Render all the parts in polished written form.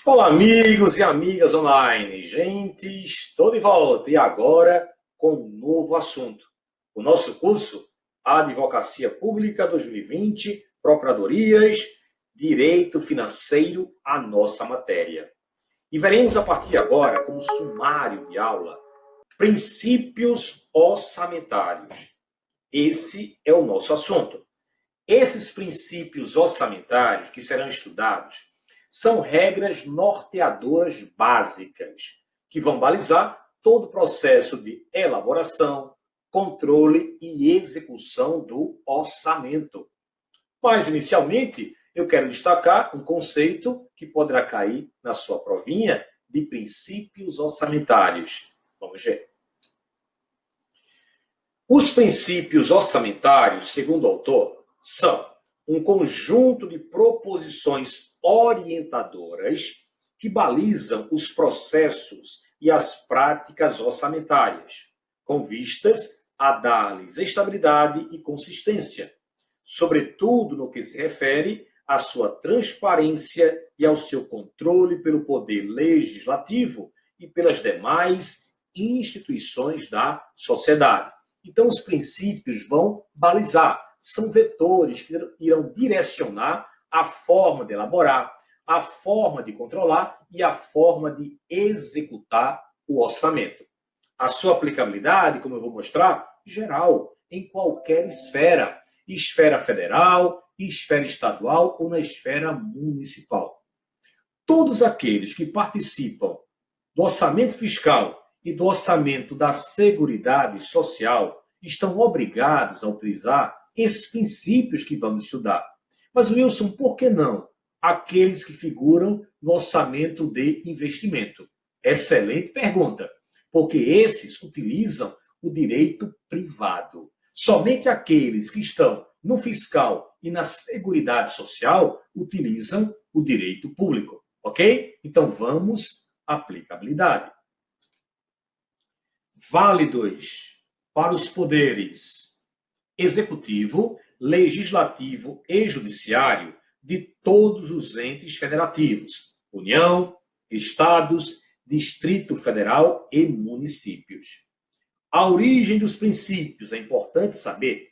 Olá, amigos e amigas online. Gente, estou de volta e agora com um novo assunto. O nosso curso Advocacia Pública 2020, Procuradorias, Direito Financeiro, a nossa matéria. E veremos a partir de agora, como sumário de aula, princípios orçamentários. Esse é o nosso assunto. Esses princípios orçamentários que serão estudados são regras norteadoras básicas que vão balizar todo o processo de elaboração, controle e execução do orçamento. Mas, inicialmente, eu quero destacar um conceito que poderá cair na sua provinha de princípios orçamentários. Vamos ver. Os princípios orçamentários, segundo o autor, são um conjunto de proposições orientadoras que balizam os processos e as práticas orçamentárias, com vistas a dar-lhes estabilidade e consistência, sobretudo no que se refere à sua transparência e ao seu controle pelo poder legislativo e pelas demais instituições da sociedade. Então, os princípios vão balizar, são vetores que irão direcionar a forma de elaborar, a forma de controlar e a forma de executar o orçamento. A sua aplicabilidade, como eu vou mostrar, geral, em qualquer esfera, esfera federal, esfera estadual ou na esfera municipal. Todos aqueles que participam do orçamento fiscal e do orçamento da Seguridade Social estão obrigados a utilizar esses princípios que vamos estudar. Mas, Wilson, por que não aqueles que figuram no orçamento de investimento? Excelente pergunta, porque esses utilizam o direito privado. Somente aqueles que estão no fiscal e na Seguridade Social utilizam o direito público, ok? Então, vamos à aplicabilidade. Válidos para os poderes executivo, legislativo e judiciário de todos os entes federativos, União, Estados, Distrito Federal e municípios. A origem dos princípios é importante saber.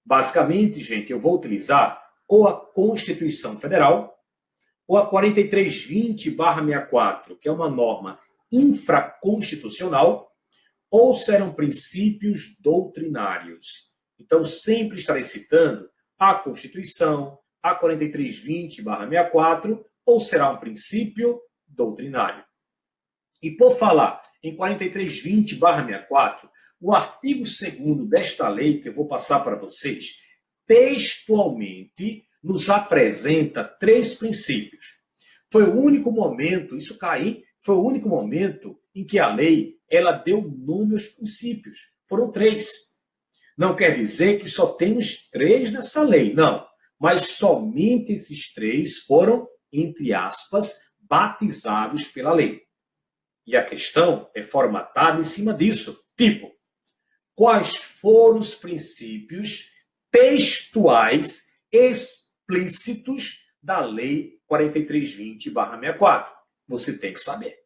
Basicamente, gente, eu vou utilizar ou a Constituição Federal ou a 4320/64, que é uma norma infraconstitucional, ou serão princípios doutrinários. Então, sempre estarei citando a Constituição, a 4320/64, ou será um princípio doutrinário. E por falar em 4320/64, o artigo 2º desta lei, que eu vou passar para vocês, textualmente nos apresenta 3 princípios. Foi o único momento, isso cair, foi o único momento em que a lei ela deu nome aos princípios. Foram 3. Não quer dizer que só temos 3 nessa lei, não. Mas somente esses 3 foram, entre aspas, batizados pela lei. E a questão é formatada em cima disso. Tipo, quais foram os princípios textuais explícitos da lei 4320/64? Você tem que saber.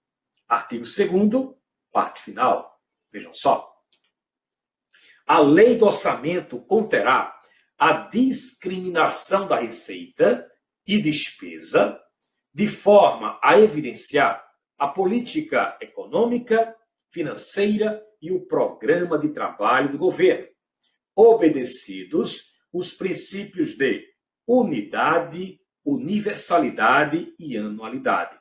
Artigo 2º, parte final. Vejam só. A lei do orçamento conterá a discriminação da receita e despesa de forma a evidenciar a política econômica, financeira e o programa de trabalho do governo, obedecidos os princípios de unidade, universalidade e anualidade.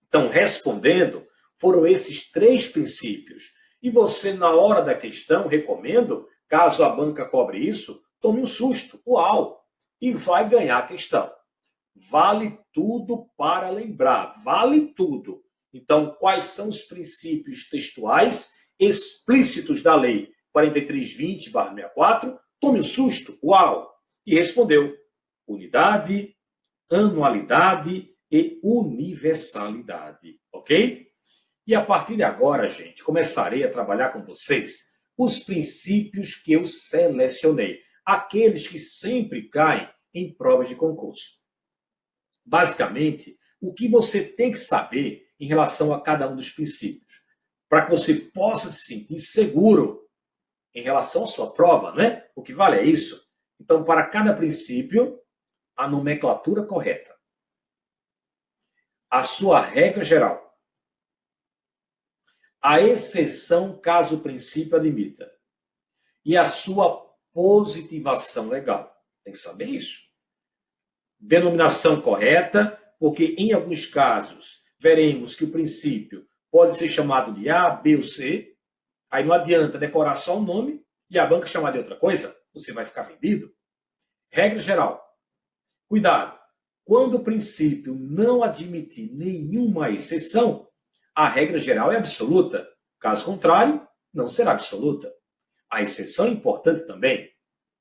Então, respondendo, foram esses 3 princípios. E você, na hora da questão, recomendo, caso a banca cobre isso, tome um susto, uau, e vai ganhar a questão. Vale tudo para lembrar, vale tudo. Então, quais são os princípios textuais explícitos da lei 4320/64? Tome um susto, uau, e respondeu: unidade, anualidade e universalidade, ok? E a partir de agora, gente, começarei a trabalhar com vocês os princípios que eu selecionei, aqueles que sempre caem em provas de concurso. Basicamente, o que você tem que saber em relação a cada um dos princípios, para que você possa se sentir seguro em relação à sua prova, né? O que vale é isso. Então, para cada princípio, a nomenclatura correta, a sua regra geral, a exceção caso o princípio admita, e a sua positivação legal. Tem que saber isso. Denominação correta, porque em alguns casos veremos que o princípio pode ser chamado de A, B ou C, aí não adianta decorar só o nome e a banca chamar de outra coisa, você vai ficar vendido. Regra geral. Cuidado. Quando o princípio não admitir nenhuma exceção, a regra geral é absoluta. Caso contrário, não será absoluta. A exceção é importante também.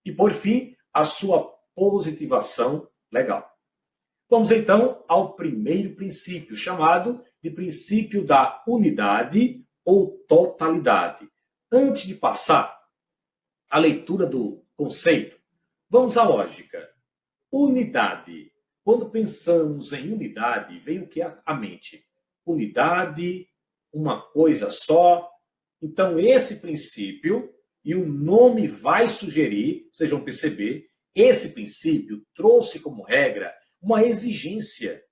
E, por fim, a sua positivação legal. Vamos, então, ao primeiro princípio, chamado de princípio da unidade ou totalidade. Antes de passar à leitura do conceito, vamos à lógica. Unidade. Quando pensamos em unidade, vem o que à mente? Unidade, uma coisa só. Então, esse princípio, e o nome vai sugerir, vocês vão perceber, esse princípio trouxe como regra uma exigência.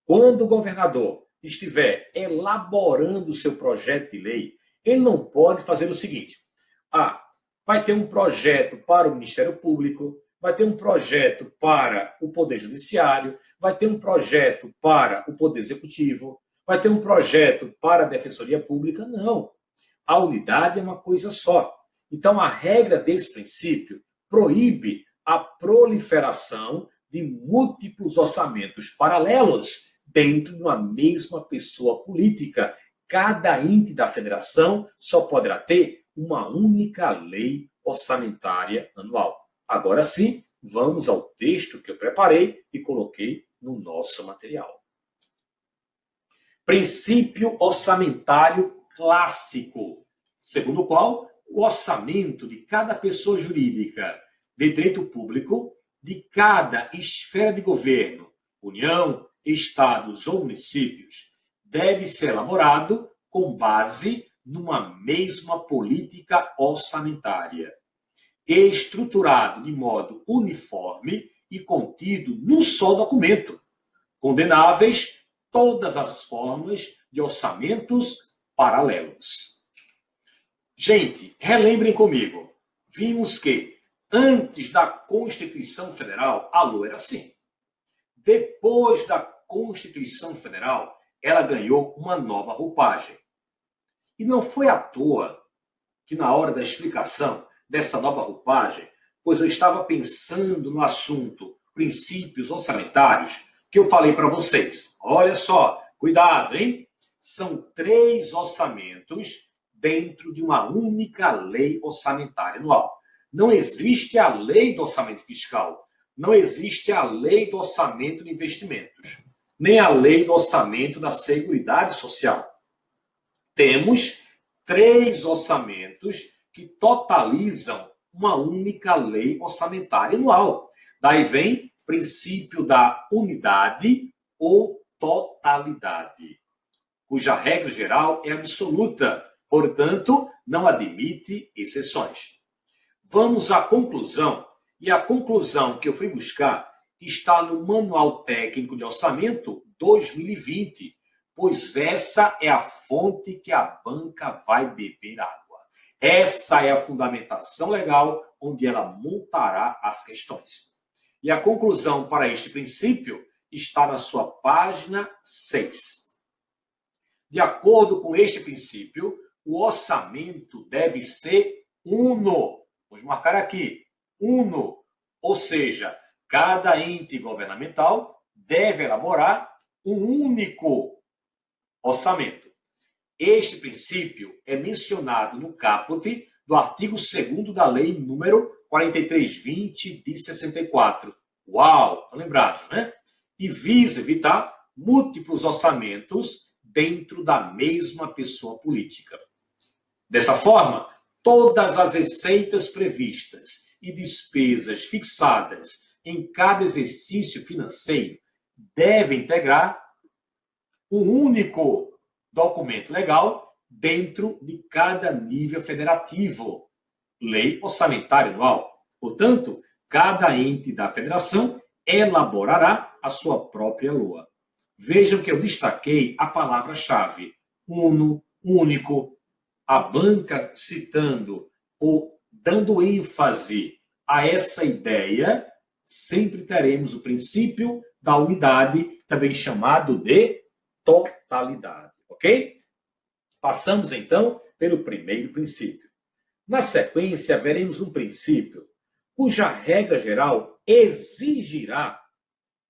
Quando o governador estiver elaborando o seu projeto de lei, ele não pode fazer o seguinte: vai ter um projeto para o Ministério Público, vai ter um projeto para o Poder Judiciário, vai ter um projeto para o Poder Executivo, vai ter um projeto para a Defensoria Pública. Não. A unidade é uma coisa só. Então, a regra desse princípio proíbe a proliferação de múltiplos orçamentos paralelos dentro de uma mesma pessoa política. Cada ente da federação só poderá ter uma única lei orçamentária anual. Agora sim, vamos ao texto que eu preparei e coloquei no nosso material. Princípio orçamentário clássico, segundo o qual o orçamento de cada pessoa jurídica de direito público, de cada esfera de governo, União, Estados ou municípios, deve ser elaborado com base numa mesma política orçamentária, estruturado de modo uniforme e contido num só documento, condenáveis todas as formas de orçamentos paralelos. Gente, relembrem comigo, vimos que antes da Constituição Federal, a lua era assim. Depois da Constituição Federal, ela ganhou uma nova roupagem. E não foi à toa que na hora da explicação dessa nova roupagem, pois eu estava pensando no assunto princípios orçamentários, que eu falei para vocês. Olha só, cuidado, hein? São 3 orçamentos dentro de uma única lei orçamentária anual. Não existe a lei do orçamento fiscal, não existe a lei do orçamento de investimentos, nem a lei do orçamento da Seguridade Social. Temos 3 orçamentos que totalizam uma única lei orçamentária anual. Daí vem o princípio da unidade ou totalidade, cuja regra geral é absoluta, portanto, não admite exceções. Vamos à conclusão, e a conclusão que eu fui buscar está no Manual Técnico de Orçamento 2020, pois essa é a fonte que a banca vai beber água. Essa é a fundamentação legal onde ela montará as questões. E a conclusão para este princípio está na sua página 6. De acordo com este princípio, o orçamento deve ser uno. Vamos marcar aqui, uno. Ou seja, cada ente governamental deve elaborar um único orçamento. Este princípio é mencionado no caput do artigo 2º da Lei número 4320 de 64. Uau, estão lembrados, né? E visa evitar múltiplos orçamentos dentro da mesma pessoa política. Dessa forma, todas as receitas previstas e despesas fixadas em cada exercício financeiro deve integrar um único documento legal dentro de cada nível federativo, lei orçamentária anual. Portanto, cada ente da federação elaborará a sua própria LOA. Vejam que eu destaquei a palavra-chave, uno, único, a banca citando ou dando ênfase a essa ideia, sempre teremos o princípio da unidade, também chamado de totalidade, ok? Passamos, então, pelo primeiro princípio. Na sequência, veremos um princípio cuja regra geral exigirá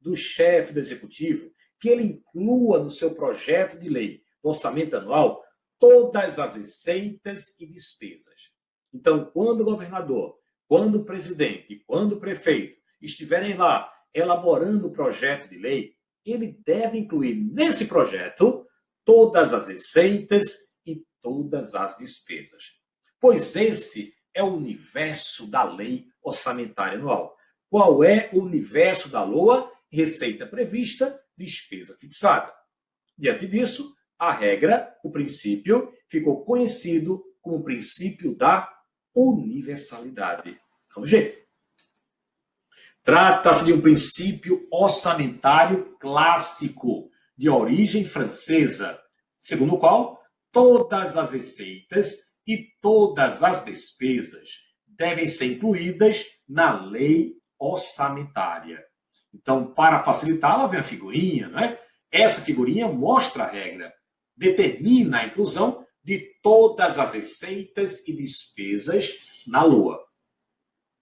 do chefe do executivo que ele inclua no seu projeto de lei, no orçamento anual, todas as receitas e despesas. Então, quando o governador, quando o presidente, quando o prefeito estiverem lá elaborando o projeto de lei, ele deve incluir nesse projeto todas as receitas e todas as despesas. Pois esse é o universo da lei orçamentária anual. Qual é o universo da LOA? Receita prevista, despesa fixada. Diante disso, a regra, o princípio, ficou conhecido como o princípio da universalidade. Vamos ver. Trata-se de um princípio orçamentário clássico, de origem francesa, segundo o qual todas as receitas e todas as despesas devem ser incluídas na lei orçamentária. Então, para facilitá-la, vem a figurinha, né? Essa figurinha mostra a regra, determina a inclusão de todas as receitas e despesas na LOA.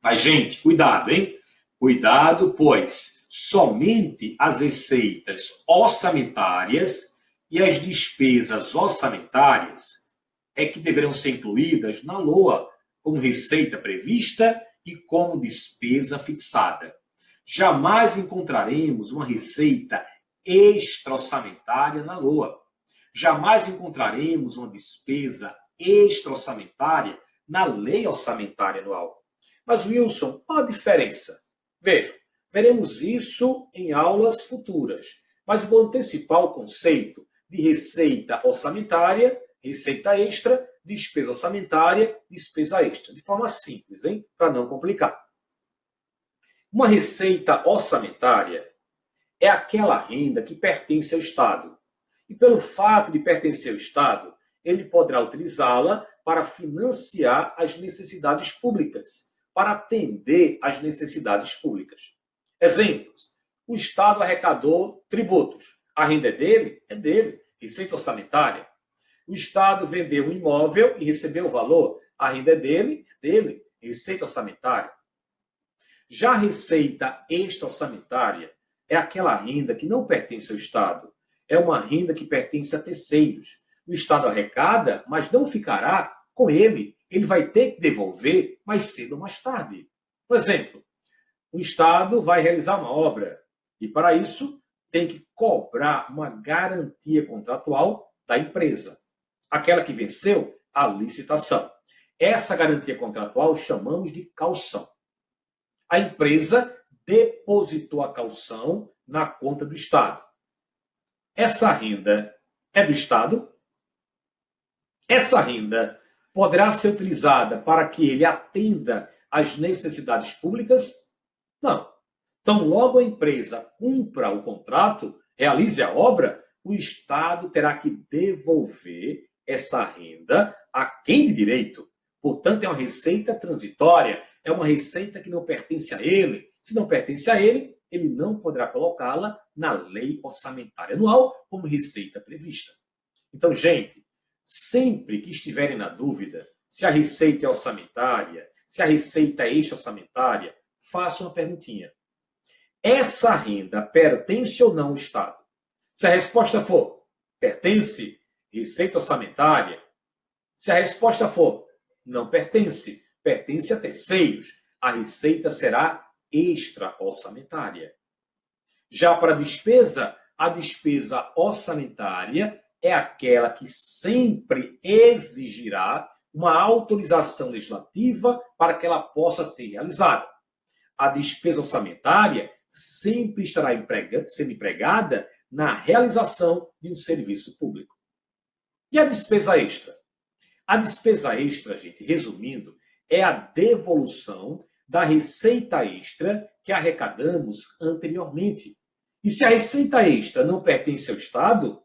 Mas, gente, cuidado, hein? Cuidado, pois somente as receitas orçamentárias e as despesas orçamentárias é que deverão ser incluídas na LOA como receita prevista e como despesa fixada. Jamais encontraremos uma receita extra-orçamentária na LOA. Jamais encontraremos uma despesa extra-orçamentária na lei orçamentária anual. Mas, Wilson, qual a diferença? Vejam, veremos isso em aulas futuras, mas vou antecipar o conceito de receita orçamentária, receita extra, despesa orçamentária, despesa extra, de forma simples, hein? Para não complicar. Uma receita orçamentária é aquela renda que pertence ao Estado. E pelo fato de pertencer ao Estado, ele poderá utilizá-la para financiar as necessidades públicas, para atender às necessidades públicas. Exemplos: o Estado arrecadou tributos. A renda é dele? É dele. Receita orçamentária. O Estado vendeu um imóvel e recebeu o valor. A renda é dele? É dele. Receita orçamentária. Já a receita extra-orçamentária é aquela renda que não pertence ao Estado. É uma renda que pertence a terceiros. O Estado arrecada, mas não ficará com ele. Ele vai ter que devolver mais cedo ou mais tarde. Por exemplo, o Estado vai realizar uma obra e, para isso, tem que cobrar uma garantia contratual da empresa, aquela que venceu a licitação. Essa garantia contratual chamamos de caução. A empresa depositou a caução na conta do Estado. Essa renda é do Estado? Essa renda poderá ser utilizada para que ele atenda às necessidades públicas? Não. Então, logo a empresa cumpra o contrato, realize a obra, o Estado terá que devolver essa renda a quem de direito. Portanto, é uma receita transitória, é uma receita que não pertence a ele. Se não pertence a ele, ele não poderá colocá-la na lei orçamentária anual como receita prevista. Então, gente, sempre que estiverem na dúvida se a receita é orçamentária, se a receita é extra-orçamentária, façam uma perguntinha. Essa renda pertence ou não ao Estado? Se a resposta for pertence, receita orçamentária. Se a resposta for não pertence, pertence a terceiros, a receita será extra-orçamentária. Já para a despesa orçamentária é aquela que sempre exigirá uma autorização legislativa para que ela possa ser realizada. A despesa orçamentária sempre estará sendo empregada na realização de um serviço público. E a despesa extra? A despesa extra, gente, resumindo, é a devolução da receita extra que arrecadamos anteriormente. E se a receita extra não pertence ao Estado,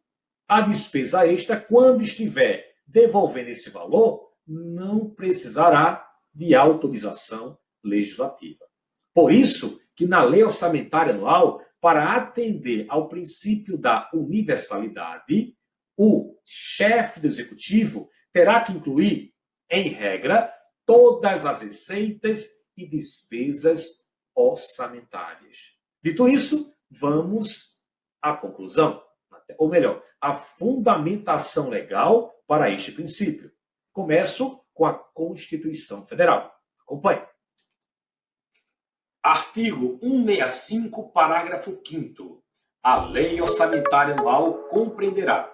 a despesa extra, quando estiver devolvendo esse valor, não precisará de autorização legislativa. Por isso que na Lei Orçamentária Anual, para atender ao princípio da universalidade, o chefe do Executivo terá que incluir, em regra, todas as receitas e despesas orçamentárias. Dito isso, vamos à conclusão, ou melhor, à fundamentação legal para este princípio. Começo com a Constituição Federal. Acompanhe. Artigo 165, parágrafo 5º. A Lei Orçamentária Anual compreenderá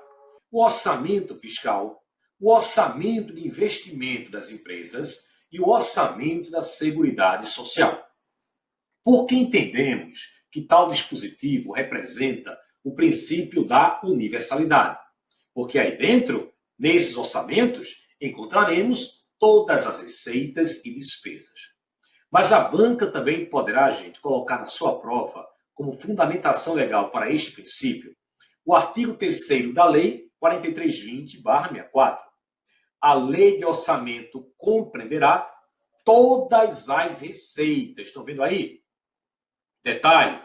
o orçamento fiscal, o orçamento de investimento das empresas e o orçamento da Seguridade Social. Porque entendemos que tal dispositivo representa o princípio da universalidade. Porque aí dentro, nesses orçamentos, encontraremos todas as receitas e despesas. Mas a banca também poderá, gente, colocar na sua prova, como fundamentação legal para este princípio, o artigo 3º da Lei 4320/64. A Lei de Orçamento compreenderá todas as receitas. Estão vendo aí? Detalhe,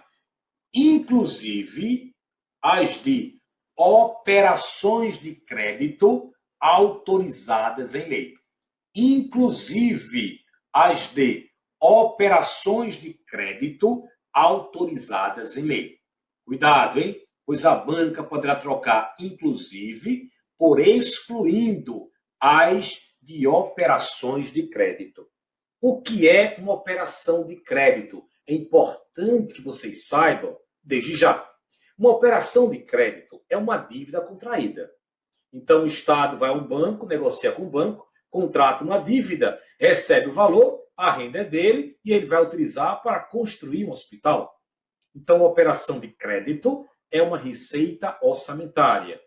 inclusive as de operações de crédito autorizadas em lei. Inclusive as de operações de crédito autorizadas em lei. Cuidado, hein? Pois a banca poderá trocar inclusive por excluindo as de operações de crédito. O que é uma operação de crédito? É importante que vocês saibam desde já. Uma operação de crédito é uma dívida contraída. Então, o Estado vai a um banco, negocia com o banco, contrata uma dívida, recebe o valor, a renda é dele e ele vai utilizar para construir um hospital. Então, a operação de crédito é uma receita orçamentária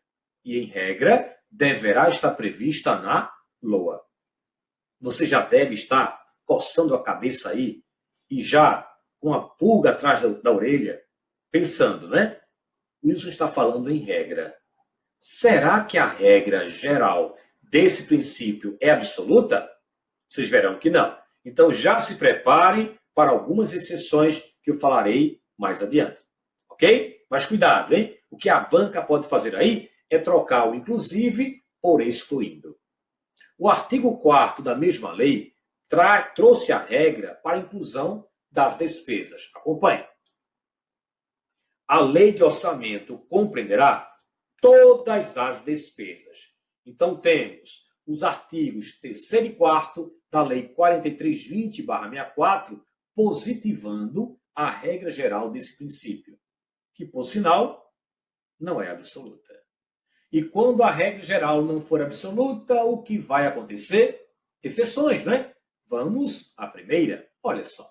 e, em regra, deverá estar prevista na LOA. Você já deve estar coçando a cabeça aí e já com a pulga atrás da orelha, pensando, né? O Wilson está falando em regra. Será que a regra geral desse princípio é absoluta? Vocês verão que não. Então, já se preparem para algumas exceções que eu falarei mais adiante. Ok? Mas cuidado, hein? O que a banca pode fazer aí é trocar o inclusive por excluindo. O artigo 4º da mesma lei trouxe a regra para a inclusão das despesas. Acompanhe. A lei de orçamento compreenderá todas as despesas. Então, temos os artigos 3º e 4º da Lei 4320/64 positivando a regra geral desse princípio, que, por sinal, não é absoluta. E quando a regra geral não for absoluta, o que vai acontecer? Exceções, não é? Vamos à primeira. Olha só.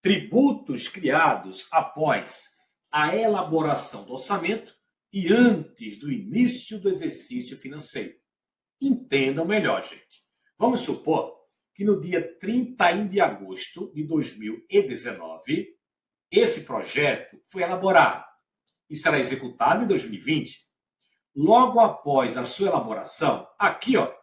Tributos criados após a elaboração do orçamento e antes do início do exercício financeiro. Entendam melhor, gente. Vamos supor que no dia 31 de agosto de 2019, esse projeto foi elaborado e será executado em 2020. Logo após a sua elaboração, aqui, ó,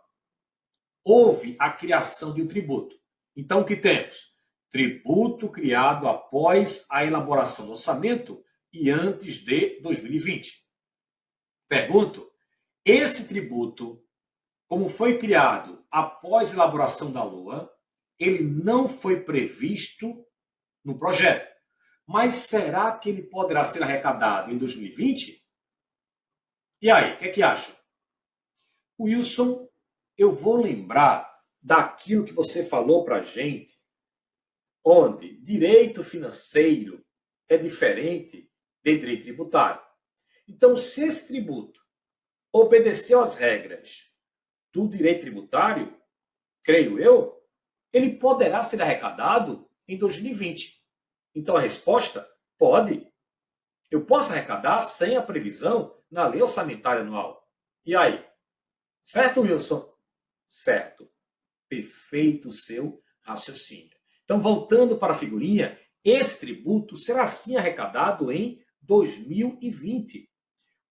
houve a criação de um tributo. Então, o que temos? Tributo criado após a elaboração do orçamento e antes de 2020. Pergunto, esse tributo, como foi criado após a elaboração da LOA, ele não foi previsto no projeto. Mas será que ele poderá ser arrecadado em 2020? E aí, o que é que acham? Wilson, eu vou lembrar daquilo que você falou para a gente, onde direito financeiro é diferente de direito tributário. Então, se esse tributo obedeceu às regras do direito tributário, creio eu, ele poderá ser arrecadado em 2020. Então a resposta, pode. Eu posso arrecadar sem a previsão na lei orçamentária anual. E aí? Certo, Wilson? Certo. Perfeito o seu raciocínio. Então, voltando para a figurinha, esse tributo será sim arrecadado em 2020.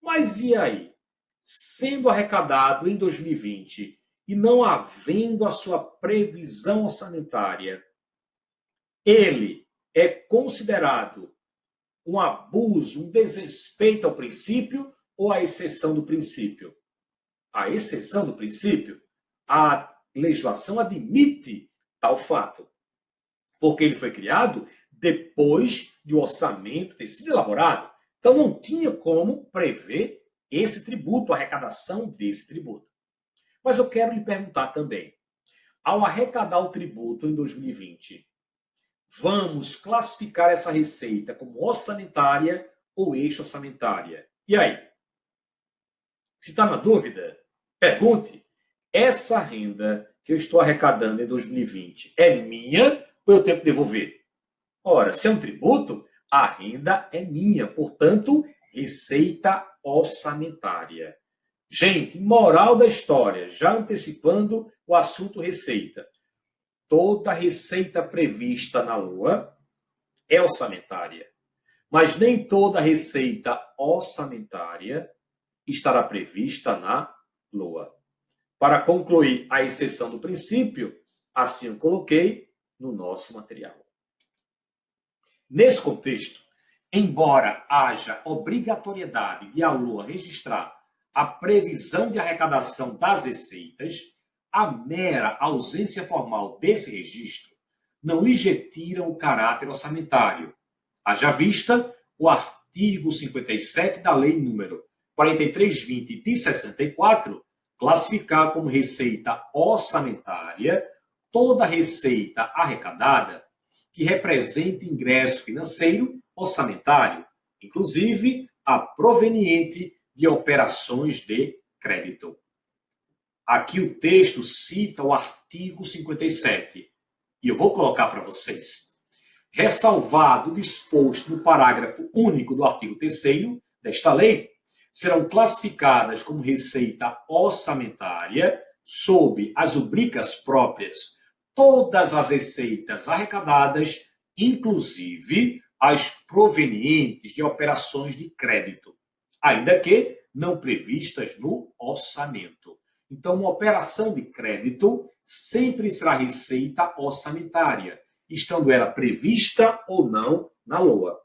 Mas e aí? Sendo arrecadado em 2020 e não havendo a sua previsão orçamentária, ele é considerado um abuso, um desrespeito ao princípio ou a exceção do princípio? A exceção do princípio, a legislação admite tal fato, porque ele foi criado depois de o orçamento ter sido elaborado. Então não tinha como prever esse tributo, a arrecadação desse tributo. Mas eu quero lhe perguntar também, ao arrecadar o tributo em 2020, vamos classificar essa receita como orçamentária ou extra-orçamentária? E aí? Se está na dúvida, pergunte. Essa renda que eu estou arrecadando em 2020 é minha ou eu tenho que devolver? Ora, se é um tributo, a renda é minha, portanto, receita orçamentária. Gente, moral da história, já antecipando o assunto receita. Toda receita prevista na Lua é orçamentária, mas nem toda receita orçamentária estará prevista na Lua. Para concluir a exceção do princípio, assim eu coloquei no nosso material. Nesse contexto, embora haja obrigatoriedade de a Lua registrar a previsão de arrecadação das receitas, a mera ausência formal desse registro não lhe retira o caráter orçamentário. Haja vista o artigo 57 da Lei número 4320 de 64, classificar como receita orçamentária toda receita arrecadada que represente ingresso financeiro orçamentário, inclusive a proveniente de operações de crédito. Aqui o texto cita o artigo 57, e eu vou colocar para vocês. Ressalvado o disposto no parágrafo único do artigo 3º desta lei, serão classificadas como receita orçamentária, sob as rubricas próprias, todas as receitas arrecadadas, inclusive as provenientes de operações de crédito, ainda que não previstas no orçamento. Então, uma operação de crédito sempre será receita orçamentária, estando ela prevista ou não na LOA.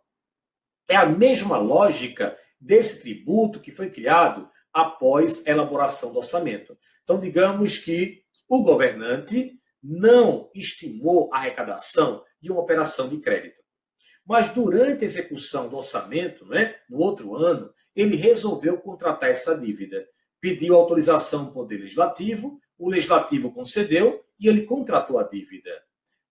É a mesma lógica desse tributo que foi criado após a elaboração do orçamento. Então, digamos que o governante não estimou a arrecadação de uma operação de crédito. Mas durante a execução do orçamento, no outro ano, ele resolveu contratar essa dívida. Pediu autorização ao Poder Legislativo, o Legislativo concedeu e ele contratou a dívida.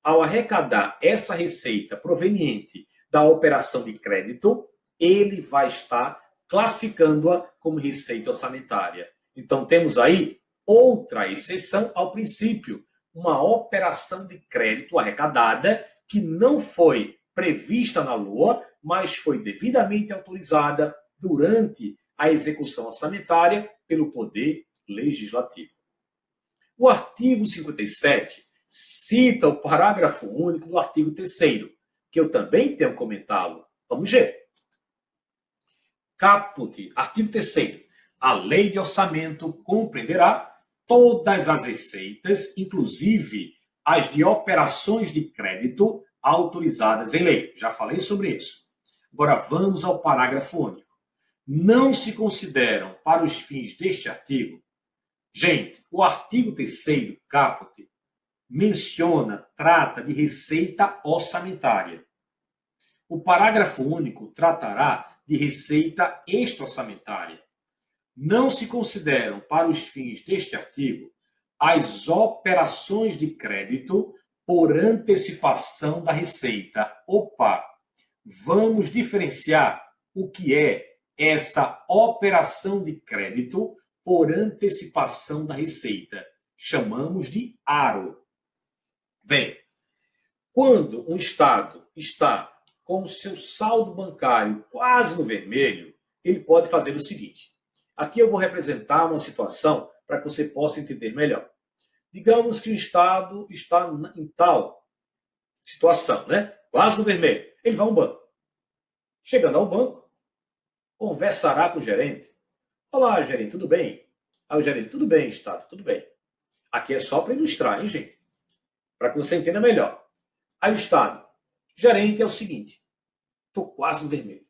Ao arrecadar essa receita proveniente da operação de crédito, ele vai estar classificando-a como receita orçamentária. Então, temos aí outra exceção ao princípio, uma operação de crédito arrecadada que não foi prevista na LOA, mas foi devidamente autorizada durante a execução orçamentária pelo Poder Legislativo. O artigo 57 cita o parágrafo único do artigo 3º, que eu também tenho comentado. Vamos ver. Caput, artigo 3º. A lei de orçamento compreenderá todas as receitas, inclusive as de operações de crédito autorizadas em lei. Já falei sobre isso. Agora vamos ao parágrafo único. Não se consideram, para os fins deste artigo, gente, o artigo 3º, caput, trata de receita orçamentária. O parágrafo único tratará de receita extra-orçamentária. Não se consideram, para os fins deste artigo, as operações de crédito por antecipação da receita. Opa! Vamos diferenciar o que é essa operação de crédito por antecipação da receita. Chamamos de aro. Bem, quando um Estado está com o seu saldo bancário quase no vermelho, ele pode fazer o seguinte. Aqui eu vou representar uma situação para que você possa entender melhor. Digamos que o Estado está em tal situação, né? Quase no vermelho. Ele vai a um banco. Chegando ao banco, conversará com o gerente. Olá, gerente, tudo bem? Aí o gerente, tudo bem, Estado, tudo bem. Aqui é só para ilustrar, hein, gente? Para que você entenda melhor. Aí o Estado, gerente, é o seguinte, estou quase no vermelho.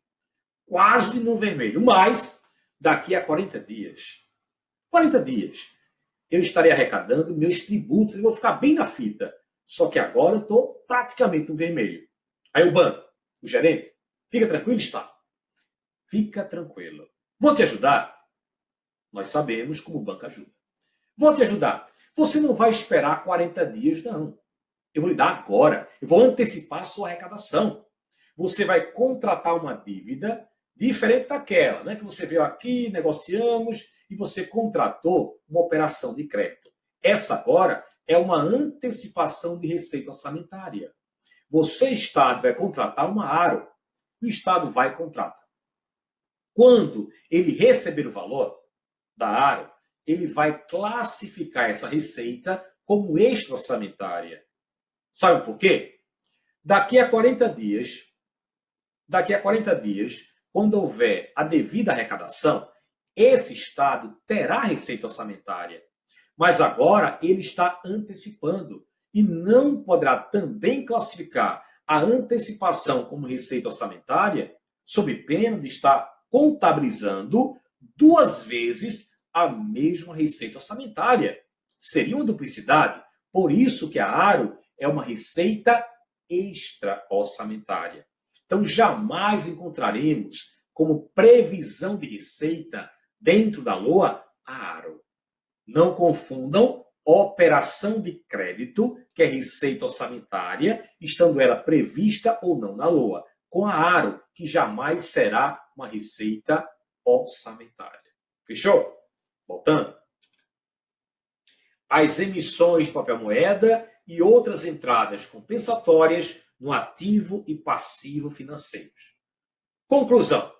Quase no vermelho, mas daqui a 40 dias, eu estarei arrecadando meus tributos e vou ficar bem na fita. Só que agora eu estou praticamente no vermelho. Aí o banco, o gerente, fica tranquilo, Estado. Fica tranquilo. Vou te ajudar? Nós sabemos como o banco ajuda. Vou te ajudar. Você não vai esperar 40 dias, não. Eu vou lhe dar agora. Eu vou antecipar a sua arrecadação. Você vai contratar uma dívida diferente daquela, né? Que você veio aqui, negociamos e você contratou uma operação de crédito. Essa agora é uma antecipação de receita orçamentária. Você, Estado, vai contratar uma ARO. O Estado vai contratar. Quando ele receber o valor da ARO, ele vai classificar essa receita como extra-orçamentária. Sabe por quê? Daqui a 40 dias, quando houver a devida arrecadação, esse Estado terá receita orçamentária. Mas agora ele está antecipando e não poderá também classificar a antecipação como receita orçamentária sob pena de estar contabilizando duas vezes a mesma receita orçamentária. Seria uma duplicidade. Por isso que a ARO é uma receita extra-orçamentária. Então, jamais encontraremos como previsão de receita dentro da LOA a ARO. Não confundam operação de crédito, que é receita orçamentária, estando ela prevista ou não na LOA, com a ARO, que jamais será uma receita orçamentária. Fechou? Voltando. As emissões de papel moeda e outras entradas compensatórias no ativo e passivo financeiros. Conclusão.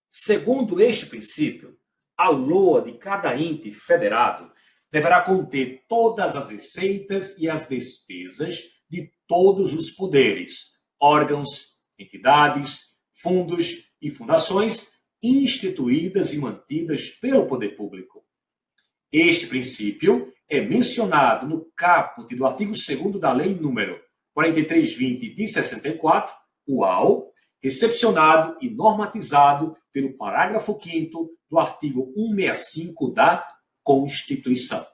Segundo este princípio, a LOA de cada ente federado deverá conter todas as receitas e as despesas de todos os poderes, órgãos, entidades, fundos e fundações instituídas e mantidas pelo poder público. Este princípio é mencionado no caput do artigo 2º da Lei nº 4320 de 64, UAU, recepcionado e normatizado pelo parágrafo 5º do artigo 165 da Constituição.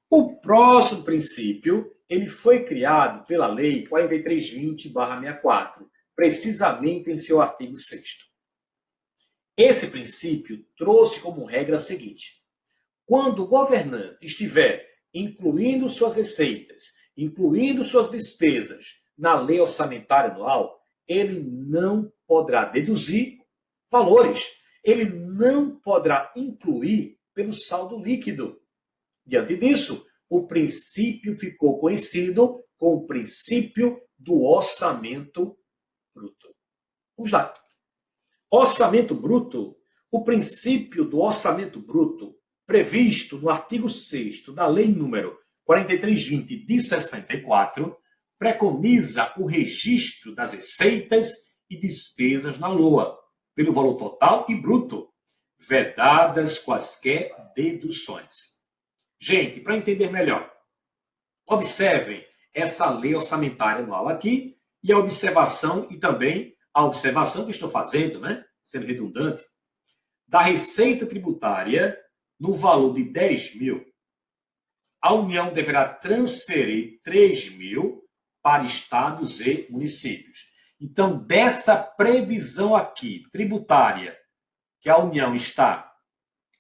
O próximo princípio, ele foi criado pela Lei 4320/64, precisamente em seu artigo 6º. Esse princípio trouxe como regra a seguinte: quando o governante estiver incluindo suas receitas, incluindo suas despesas na lei orçamentária anual, ele não poderá deduzir valores, ele não poderá incluir pelo saldo líquido. Diante disso, o princípio ficou conhecido como o princípio do orçamento bruto. Vamos lá. Orçamento bruto, o princípio do orçamento bruto, previsto no artigo 6º da Lei nº 4320 de 64, preconiza o registro das receitas e despesas na LOA, pelo valor total e bruto, vedadas quaisquer deduções. Gente, para entender melhor, observem essa lei orçamentária anual aqui e a observação e também a observação que estou fazendo, né, sendo redundante, da receita tributária no valor de 10 mil, a União deverá transferir 3 mil para estados e municípios. Então, dessa previsão aqui, tributária, que a União está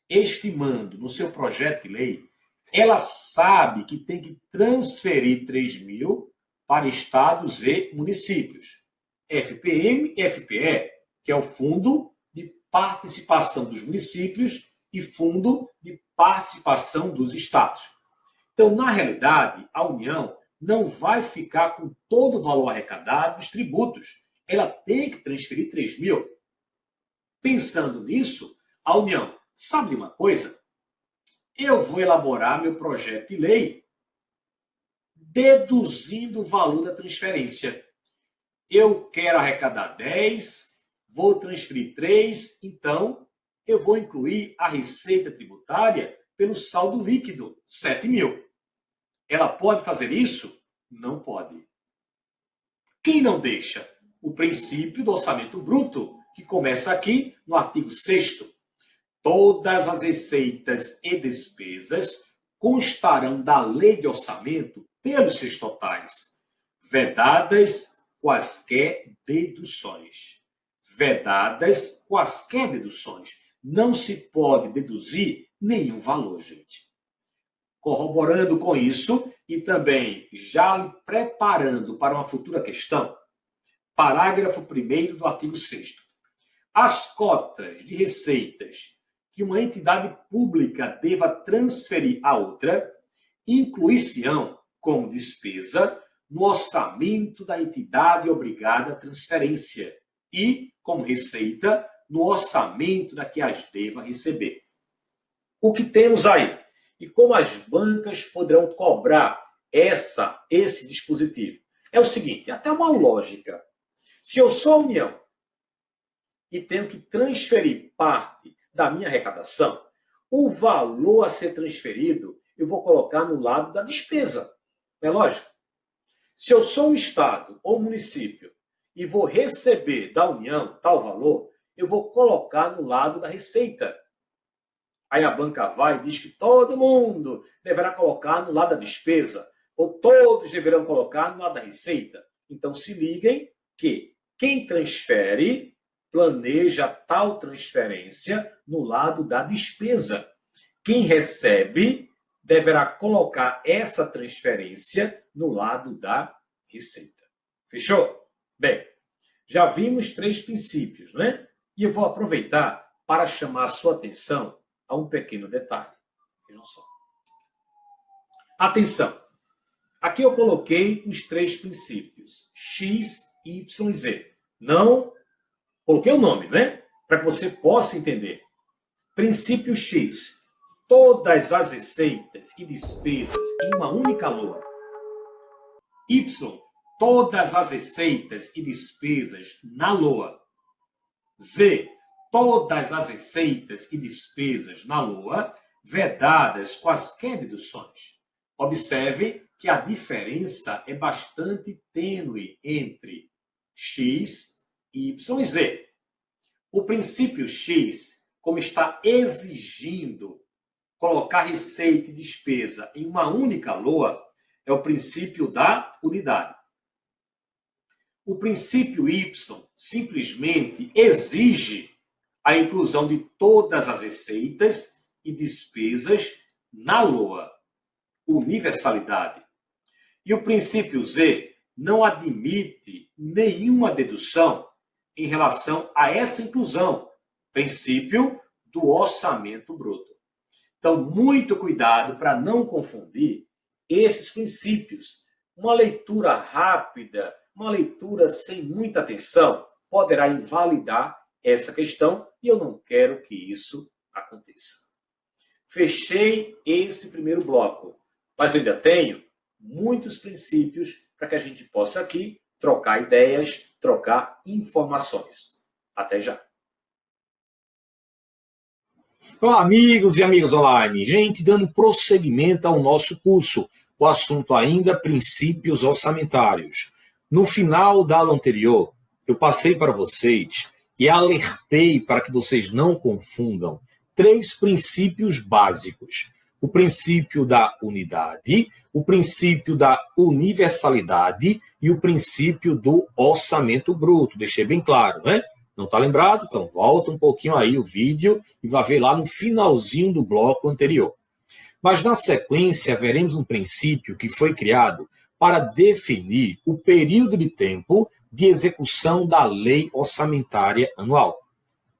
estimando no seu projeto de lei, ela sabe que tem que transferir 3 mil para estados e municípios. FPM e FPE, que é o Fundo de Participação dos Municípios e Fundo de Participação dos Estados. Então, na realidade, a União não vai ficar com todo o valor arrecadado dos tributos. Ela tem que transferir 3 mil. Pensando nisso, a União, sabe de uma coisa? Eu vou elaborar meu projeto de lei deduzindo o valor da transferência. Eu quero arrecadar 10, vou transferir 3, então eu vou incluir a receita tributária pelo saldo líquido, 7 mil. Ela pode fazer isso? Não pode. Quem não deixa? O princípio do orçamento bruto, que começa aqui no artigo 6º. Todas as receitas e despesas constarão da lei de orçamento pelos seus totais, vedadas quaisquer deduções. Vedadas quaisquer deduções. Não se pode deduzir nenhum valor, gente. Corroborando com isso e também já lhe preparando para uma futura questão, parágrafo 1º do artigo 6º. As cotas de receitas que uma entidade pública deva transferir a outra incluir-se-ão como despesa no orçamento da entidade obrigada à transferência e, como receita, no orçamento da que as deva receber. O que temos aí? E como as bancas poderão cobrar esse dispositivo? É o seguinte, até uma lógica. Se eu sou a União e tenho que transferir parte da minha arrecadação, o valor a ser transferido eu vou colocar no lado da despesa. Não é lógico? Se eu sou um Estado ou município e vou receber da União tal valor, eu vou colocar no lado da receita. Aí a banca vai e diz que todo mundo deverá colocar no lado da despesa, ou todos deverão colocar no lado da receita. Então se liguem que quem transfere planeja tal transferência no lado da despesa. Quem recebe deverá colocar essa transferência no lado da receita. Fechou? Bem, já vimos 3 princípios, né? E eu vou aproveitar para chamar a sua atenção a um pequeno detalhe. Vejam só. Atenção! Aqui eu coloquei os 3 princípios. X, Y e Z. Não coloquei o nome, né? Para que você possa entender. Princípio X. Todas as receitas e despesas em uma única LOA. Y. Todas as receitas e despesas na LOA. Z. Todas as receitas e despesas na LOA, vedadas quaisquer deduções. Observe que a diferença é bastante tênue entre X, Y e Z. O princípio X, como está exigindo colocar receita e despesa em uma única LOA, é o princípio da unidade. O princípio Y simplesmente exige a inclusão de todas as receitas e despesas na LOA, universalidade. E o princípio Z não admite nenhuma dedução em relação a essa inclusão, princípio do orçamento bruto. Então, muito cuidado para não confundir esses princípios. Uma leitura rápida, uma leitura sem muita atenção, poderá invalidar essa questão e eu não quero que isso aconteça. Fechei esse primeiro bloco, mas eu ainda tenho muitos princípios para que a gente possa aqui trocar ideias, trocar informações. Até já! Olá, amigos e amigas online. Gente, dando prosseguimento ao nosso curso, o assunto ainda princípios orçamentários. No final da aula anterior, eu passei para vocês e alertei para que vocês não confundam 3 princípios básicos. O princípio da unidade, o princípio da universalidade e o princípio do orçamento bruto. Deixei bem claro, né? Não está lembrado? Então volta um pouquinho aí o vídeo e vai ver lá no finalzinho do bloco anterior. Mas na sequência veremos um princípio que foi criado para definir o período de tempo de execução da lei orçamentária anual.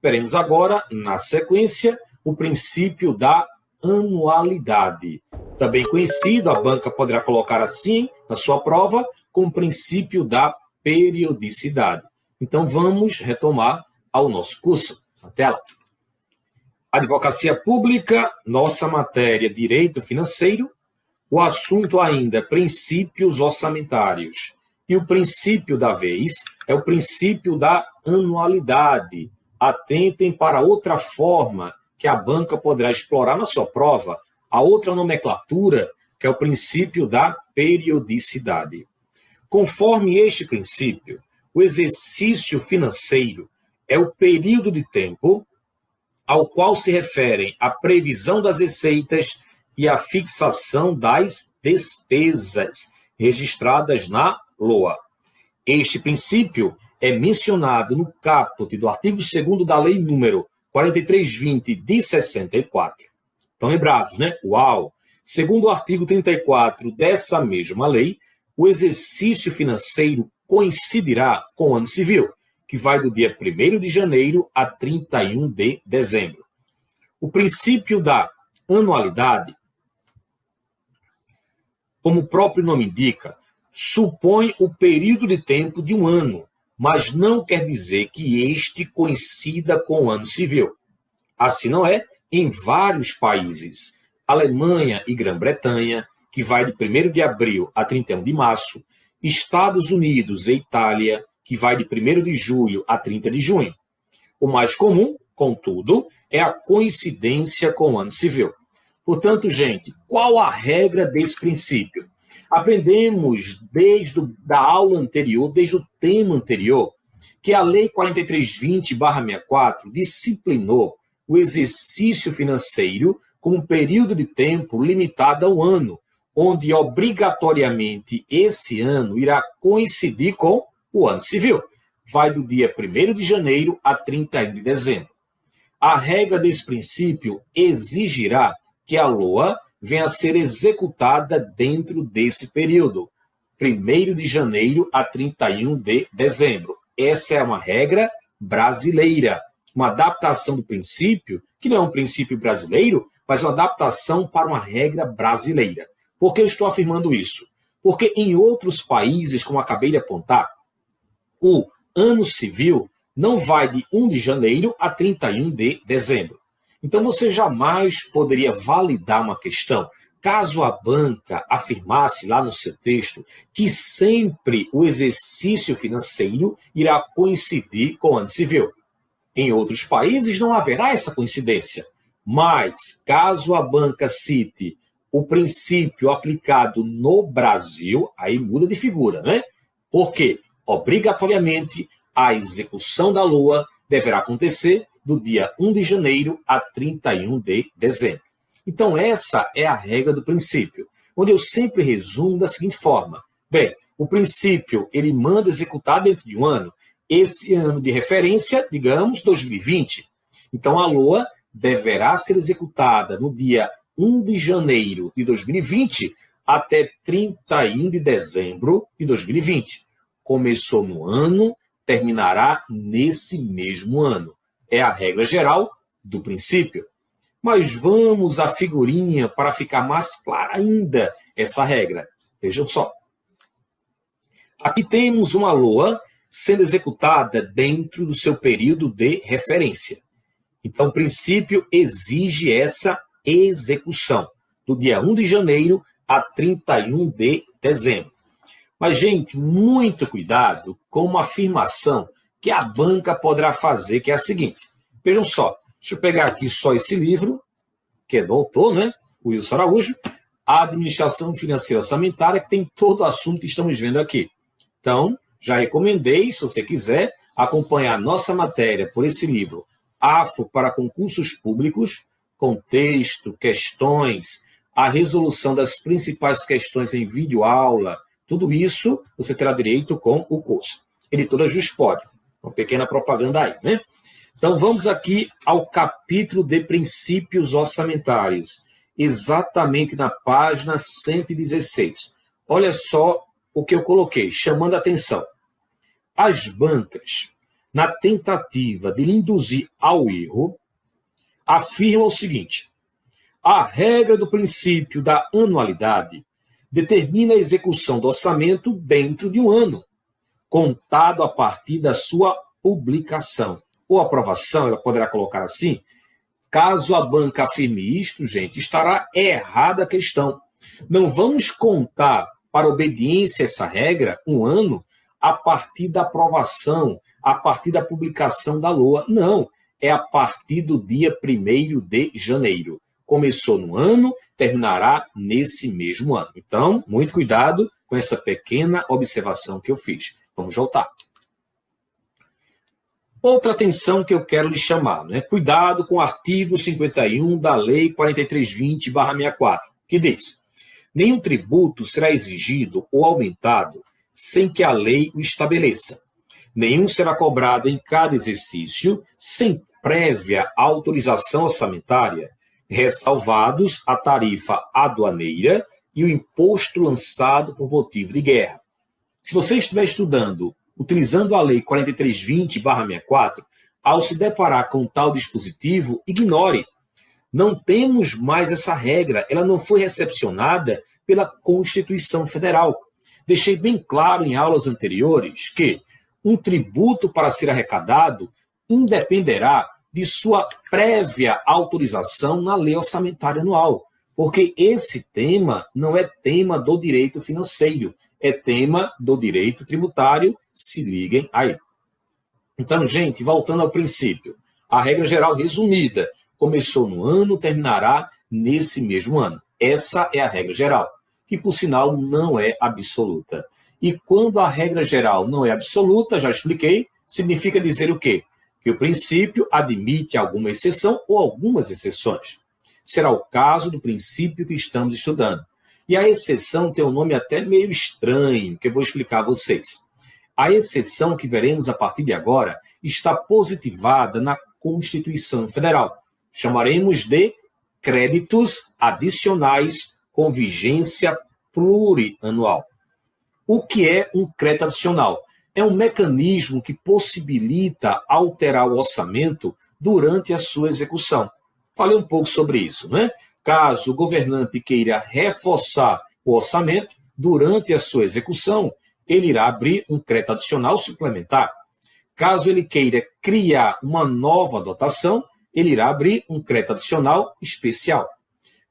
Veremos agora, na sequência, o princípio da anualidade. Também conhecido, a banca poderá colocar assim na sua prova, como princípio da periodicidade. Então, vamos retomar ao nosso curso. Na tela. Advocacia Pública, nossa matéria Direito Financeiro. O assunto ainda, princípios orçamentários. E o princípio da vez é o princípio da anualidade. Atentem para outra forma que a banca poderá explorar na sua prova, a outra nomenclatura, que é o princípio da periodicidade. Conforme este princípio, o exercício financeiro é o período de tempo ao qual se referem a previsão das receitas e a fixação das despesas registradas na LOA. Este princípio é mencionado no caput do artigo 2º da Lei número 4320 de 64. Estão lembrados, né? Uau! Segundo o artigo 34 dessa mesma lei, o exercício financeiro coincidirá com o ano civil, que vai do dia 1º de janeiro a 31 de dezembro. O princípio da anualidade, como o próprio nome indica, supõe o período de tempo de um ano, mas não quer dizer que este coincida com o ano civil. Assim não é em vários países, Alemanha e Grã-Bretanha, que vai de 1º de abril a 31 de março, Estados Unidos e Itália, que vai de 1º de julho a 30 de junho. O mais comum, contudo, é a coincidência com o ano civil. Portanto, gente, qual a regra desse princípio? Aprendemos desde a aula anterior, desde o tema anterior, que a Lei 4320/64 disciplinou o exercício financeiro como um período de tempo limitado a um ano, onde obrigatoriamente esse ano irá coincidir com o ano civil. Vai do dia 1º de janeiro a 31 de dezembro. A regra desse princípio exigirá que a LOA venha a ser executada dentro desse período, 1º de janeiro a 31 de dezembro. Essa é uma regra brasileira, uma adaptação do princípio, que não é um princípio brasileiro, mas uma adaptação para uma regra brasileira. Por que eu estou afirmando isso? Porque em outros países, como acabei de apontar, o ano civil não vai de 1 de janeiro a 31 de dezembro. Então, você jamais poderia validar uma questão caso a banca afirmasse lá no seu texto que sempre o exercício financeiro irá coincidir com o ano civil. Em outros países não haverá essa coincidência. Mas, caso a banca cite o princípio aplicado no Brasil, aí muda de figura, né? Porque, obrigatoriamente, a execução da LOA deverá acontecer do dia 1 de janeiro a 31 de dezembro. Então, essa é a regra do princípio, onde eu sempre resumo da seguinte forma. Bem, o princípio, ele manda executar dentro de um ano. Esse ano de referência, digamos, 2020. Então, a LOA deverá ser executada no dia 1 de janeiro de 2020 até 31 de dezembro de 2020. Começou no ano, terminará nesse mesmo ano. É a regra geral do princípio. Mas vamos à figurinha para ficar mais clara ainda essa regra. Vejam só. Aqui temos uma LOA sendo executada dentro do seu período de referência. Então, o princípio exige essa execução, do dia 1 de janeiro a 31 de dezembro. Mas, gente, muito cuidado com uma afirmação que a banca poderá fazer, que é a seguinte. Vejam só, deixa eu pegar aqui só esse livro, que é do autor, né? O Wilson Araújo, a Administração Financeira Orçamentária, que tem todo o assunto que estamos vendo aqui. Então, já recomendei, se você quiser, acompanhar nossa matéria por esse livro, AFO para concursos públicos, contexto, questões, a resolução das principais questões em vídeo-aula, tudo isso você terá direito com o curso. Editora Juspod, uma pequena propaganda aí, né? Então, vamos aqui ao capítulo de princípios orçamentários, exatamente na página 116. Olha só o que eu coloquei, chamando a atenção. As bancas, na tentativa de lhe induzir ao erro, afirmam o seguinte: A regra do princípio da anualidade determina a execução do orçamento dentro de um ano, contado a partir da sua publicação ou aprovação, ela poderá colocar assim. Caso a banca afirme isto, gente, estará errada a questão. Não vamos contar para obediência a essa regra um ano a partir da aprovação, a partir da publicação da LOA. Não, é a partir do dia 1º de janeiro. Começou no ano, terminará nesse mesmo ano. Então, muito cuidado com essa pequena observação que eu fiz. Vamos voltar. Outra atenção que eu quero lhe chamar, né? Cuidado com o artigo 51 da Lei 4320/64, que diz: nenhum tributo será exigido ou aumentado sem que a lei o estabeleça. Nenhum será cobrado em cada exercício sem prévia autorização orçamentária, ressalvados a tarifa aduaneira e o imposto lançado por motivo de guerra. Se você estiver estudando utilizando a Lei 4320/64, ao se deparar com tal dispositivo, ignore. Não temos mais essa regra, ela não foi recepcionada pela Constituição Federal. Deixei bem claro em aulas anteriores que um tributo para ser arrecadado independerá de sua prévia autorização na Lei Orçamentária Anual, porque esse tema não é tema do direito financeiro, é tema do direito tributário, se liguem aí. Então, gente, voltando ao princípio, a regra geral resumida, começou no ano, terminará nesse mesmo ano. Essa é a regra geral, que por sinal não é absoluta. E quando a regra geral não é absoluta, já expliquei, significa dizer o quê? Que o princípio admite alguma exceção ou algumas exceções. Será o caso do princípio que estamos estudando. E a exceção tem um nome até meio estranho, que eu vou explicar a vocês. A exceção que veremos a partir de agora está positivada na Constituição Federal. Chamaremos de créditos adicionais com vigência plurianual. O que é um crédito adicional? É um mecanismo que possibilita alterar o orçamento durante a sua execução. Falei um pouco sobre isso, né? Caso o governante queira reforçar o orçamento, durante a sua execução, ele irá abrir um crédito adicional suplementar. Caso ele queira criar uma nova dotação, ele irá abrir um crédito adicional especial.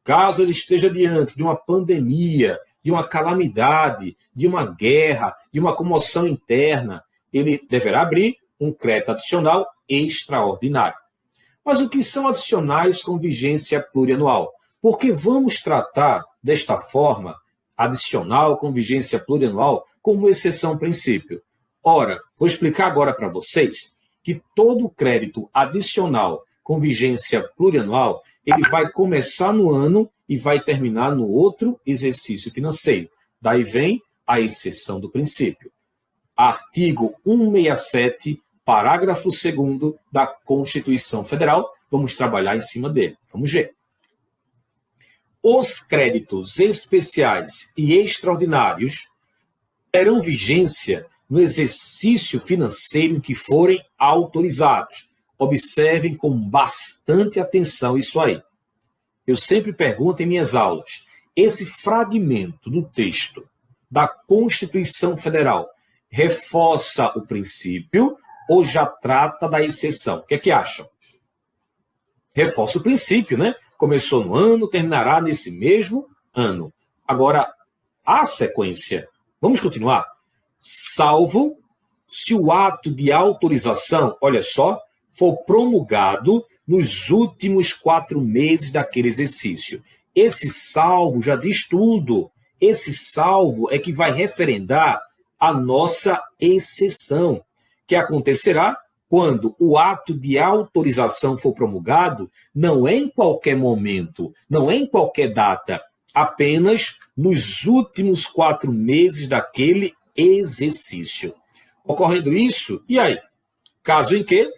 Caso ele esteja diante de uma pandemia, de uma calamidade, de uma guerra, de uma comoção interna, ele deverá abrir um crédito adicional extraordinário. Mas o que são adicionais com vigência plurianual? Porque vamos tratar desta forma, adicional com vigência plurianual, como exceção princípio. Ora, vou explicar agora para vocês que todo crédito adicional com vigência plurianual, ele vai começar no ano e vai terminar no outro exercício financeiro. Daí vem a exceção do princípio. Artigo 167, parágrafo 2º da Constituição Federal. Vamos trabalhar em cima dele. Vamos ver. Os créditos especiais e extraordinários terão vigência no exercício financeiro em que forem autorizados. Observem com bastante atenção isso aí. Eu sempre pergunto em minhas aulas, esse fragmento do texto da Constituição Federal reforça o princípio ou já trata da exceção? O que é que acham? Reforça o princípio, né? Começou no ano, terminará nesse mesmo ano. Agora, a sequência. Vamos continuar? Salvo se o ato de autorização, olha só, for promulgado nos últimos 4 meses daquele exercício. Esse salvo já diz tudo. Esse salvo é que vai referendar a nossa exceção, que acontecerá quando o ato de autorização for promulgado, não é em qualquer momento, não é em qualquer data, apenas nos últimos 4 meses daquele exercício. Ocorrendo isso, e aí? Caso em que,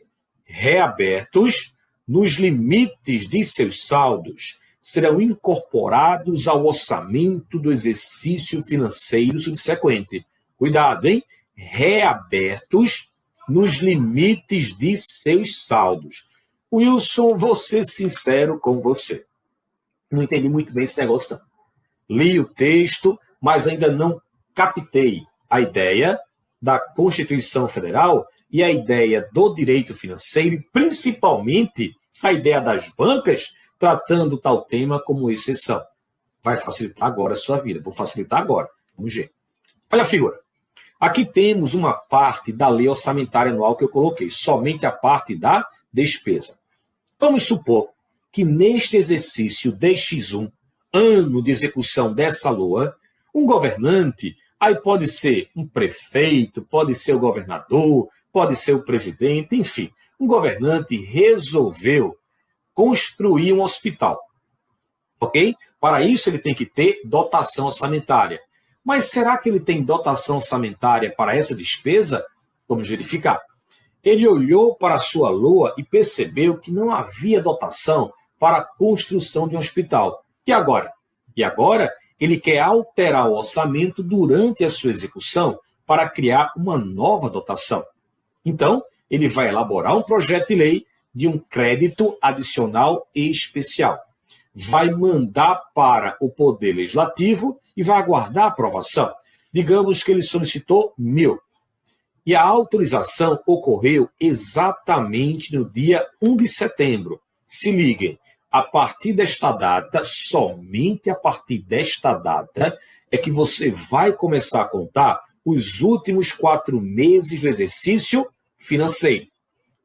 reabertos, nos limites de seus saldos, serão incorporados ao orçamento do exercício financeiro subsequente. Cuidado, hein? Reabertos nos limites de seus saldos. Wilson, vou ser sincero com você. Não entendi muito bem esse negócio, não. Li o texto, mas ainda não captei a ideia da Constituição Federal e a ideia do direito financeiro, e principalmente a ideia das bancas, tratando tal tema como exceção. Vai facilitar agora a sua vida. Vou facilitar agora. Vamos ver. Olha a figura. Aqui temos uma parte da lei orçamentária anual que eu coloquei, somente a parte da despesa. Vamos supor que neste exercício DX1, ano de execução dessa LOA, um governante, aí pode ser um prefeito, pode ser o governador, pode ser o presidente, enfim, um governante resolveu construir um hospital, ok? Para isso ele tem que ter dotação orçamentária. Mas será que ele tem dotação orçamentária para essa despesa? Vamos verificar. Ele olhou para a sua LOA e percebeu que não havia dotação para a construção de um hospital. E agora? E agora ele quer alterar o orçamento durante a sua execução para criar uma nova dotação. Então, ele vai elaborar um projeto de lei de um crédito adicional especial. Vai mandar para o Poder Legislativo e vai aguardar a aprovação. Digamos que ele solicitou 1.000. E a autorização ocorreu exatamente no dia 1 de setembro. Se liguem, a partir desta data, somente a partir desta data, é que você vai começar a contar os últimos 4 meses do exercício financeiro.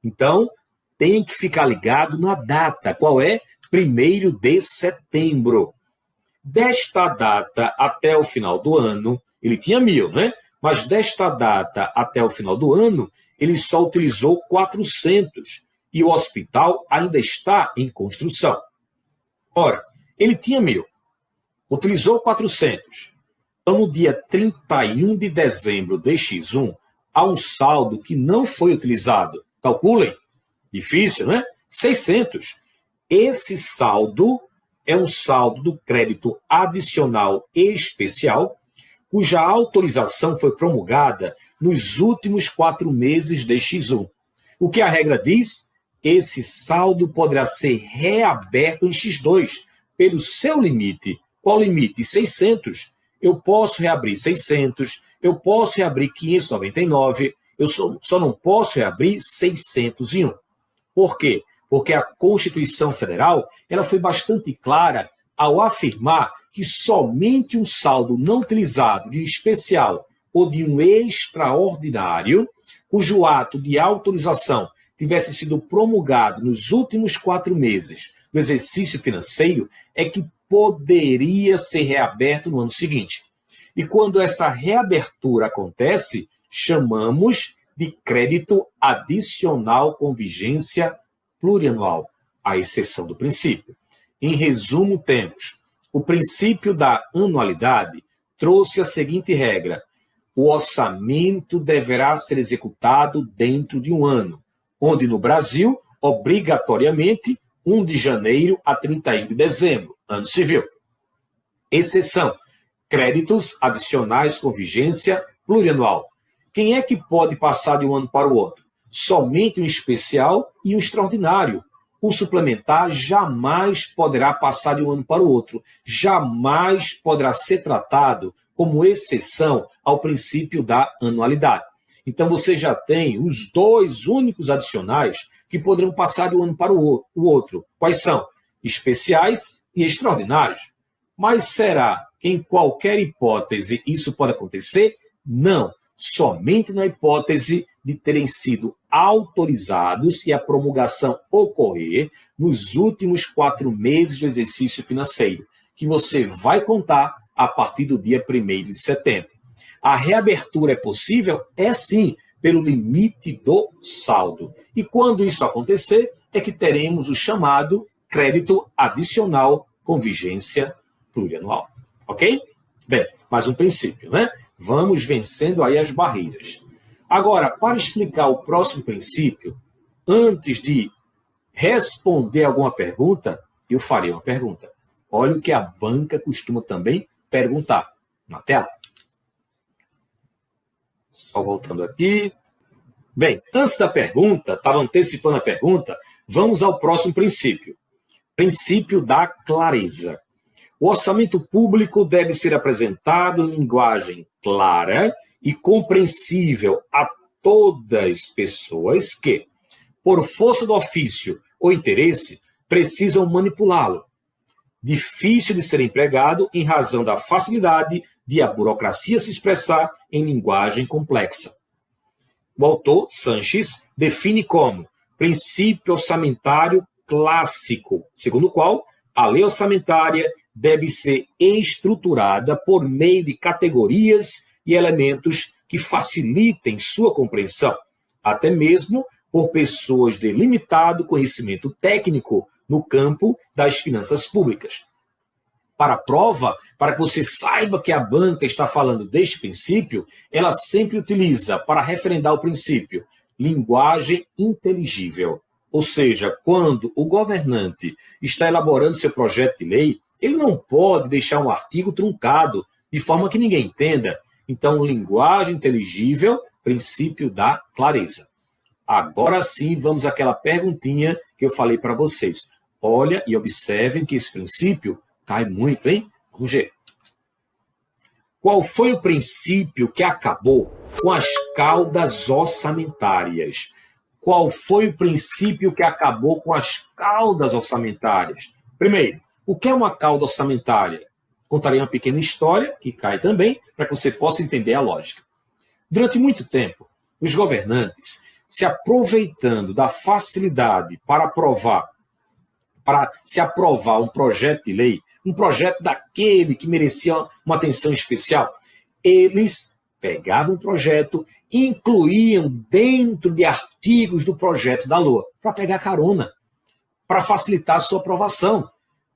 Então, tem que ficar ligado na data. Qual é? 1º de setembro. Desta data até o final do ano, ele tinha 1.000, né? Mas desta data até o final do ano, ele só utilizou 400. E o hospital ainda está em construção. Ora, ele tinha 1.000, utilizou 400. Então, no dia 31 de dezembro de X1, há um saldo que não foi utilizado. Calculem. Difícil, né? 600. Esse saldo é um saldo do crédito adicional especial, cuja autorização foi promulgada nos últimos 4 meses de X1. O que a regra diz? Esse saldo poderá ser reaberto em X2, pelo seu limite. Qual limite? 600. Eu posso reabrir 600, eu posso reabrir 599, eu só não posso reabrir 601. Por quê? Porque a Constituição Federal ela foi bastante clara ao afirmar que somente um saldo não utilizado de um especial ou de um extraordinário, cujo ato de autorização tivesse sido promulgado nos últimos 4 meses do exercício financeiro, é que poderia ser reaberto no ano seguinte. E quando essa reabertura acontece, chamamos de crédito adicional com vigência plurianual, à exceção do princípio. Em resumo, temos o princípio da anualidade trouxe a seguinte regra: o orçamento deverá ser executado dentro de um ano, onde no Brasil, obrigatoriamente, 1 de janeiro a 31 de dezembro, ano civil. Exceção: créditos adicionais com vigência plurianual. Quem é que pode passar de um ano para o outro? Somente um especial e um extraordinário. O suplementar jamais poderá passar de um ano para o outro. Jamais poderá ser tratado como exceção ao princípio da anualidade. Então, você já tem os 2 únicos adicionais que poderão passar de um ano para o outro. Quais são? Especiais e extraordinários. Mas será que em qualquer hipótese isso pode acontecer? Não. Somente na hipótese de terem sido autorizados e a promulgação ocorrer nos últimos 4 meses do exercício financeiro, que você vai contar a partir do dia 1º de setembro. A reabertura é possível? É sim, pelo limite do saldo. E quando isso acontecer, é que teremos o chamado crédito adicional com vigência plurianual. Ok? Bem, mais um princípio, né? Vamos vencendo aí as barreiras. Agora, para explicar o próximo princípio, antes de responder alguma pergunta, eu farei uma pergunta. Olha o que a banca costuma também perguntar na tela. Só voltando aqui. Bem, antes da pergunta, estava antecipando a pergunta, vamos ao próximo princípio. Princípio da clareza. O orçamento público deve ser apresentado em linguagem clara e compreensível a todas as pessoas que, por força do ofício ou interesse, precisam manipulá-lo. Difícil de ser empregado em razão da facilidade de a burocracia se expressar em linguagem complexa. O autor, Sanches, define como princípio orçamentário clássico, segundo o qual a lei orçamentária deve ser estruturada por meio de categorias e elementos que facilitem sua compreensão, até mesmo por pessoas de limitado conhecimento técnico no campo das finanças públicas. Para a prova, para que você saiba que a banca está falando deste princípio, ela sempre utiliza, para referendar o princípio, linguagem inteligível. Ou seja, quando o governante está elaborando seu projeto de lei, ele não pode deixar um artigo truncado, de forma que ninguém entenda. Então, linguagem inteligível, princípio da clareza. Agora sim, vamos àquela perguntinha que eu falei para vocês. Olha e observem que esse princípio cai muito, hein? Vamos ver. Qual foi o princípio que acabou com as caudas orçamentárias? Qual foi o princípio que acabou com as caudas orçamentárias? Primeiro, o que é uma cauda orçamentária? Contarei uma pequena história, que cai também, para que você possa entender a lógica. Durante muito tempo, os governantes, se aproveitando da facilidade para se aprovar um projeto de lei, um projeto daquele que merecia uma atenção especial, eles pegavam o projeto e incluíam dentro de artigos do projeto da LOA, para pegar carona, para facilitar a sua aprovação,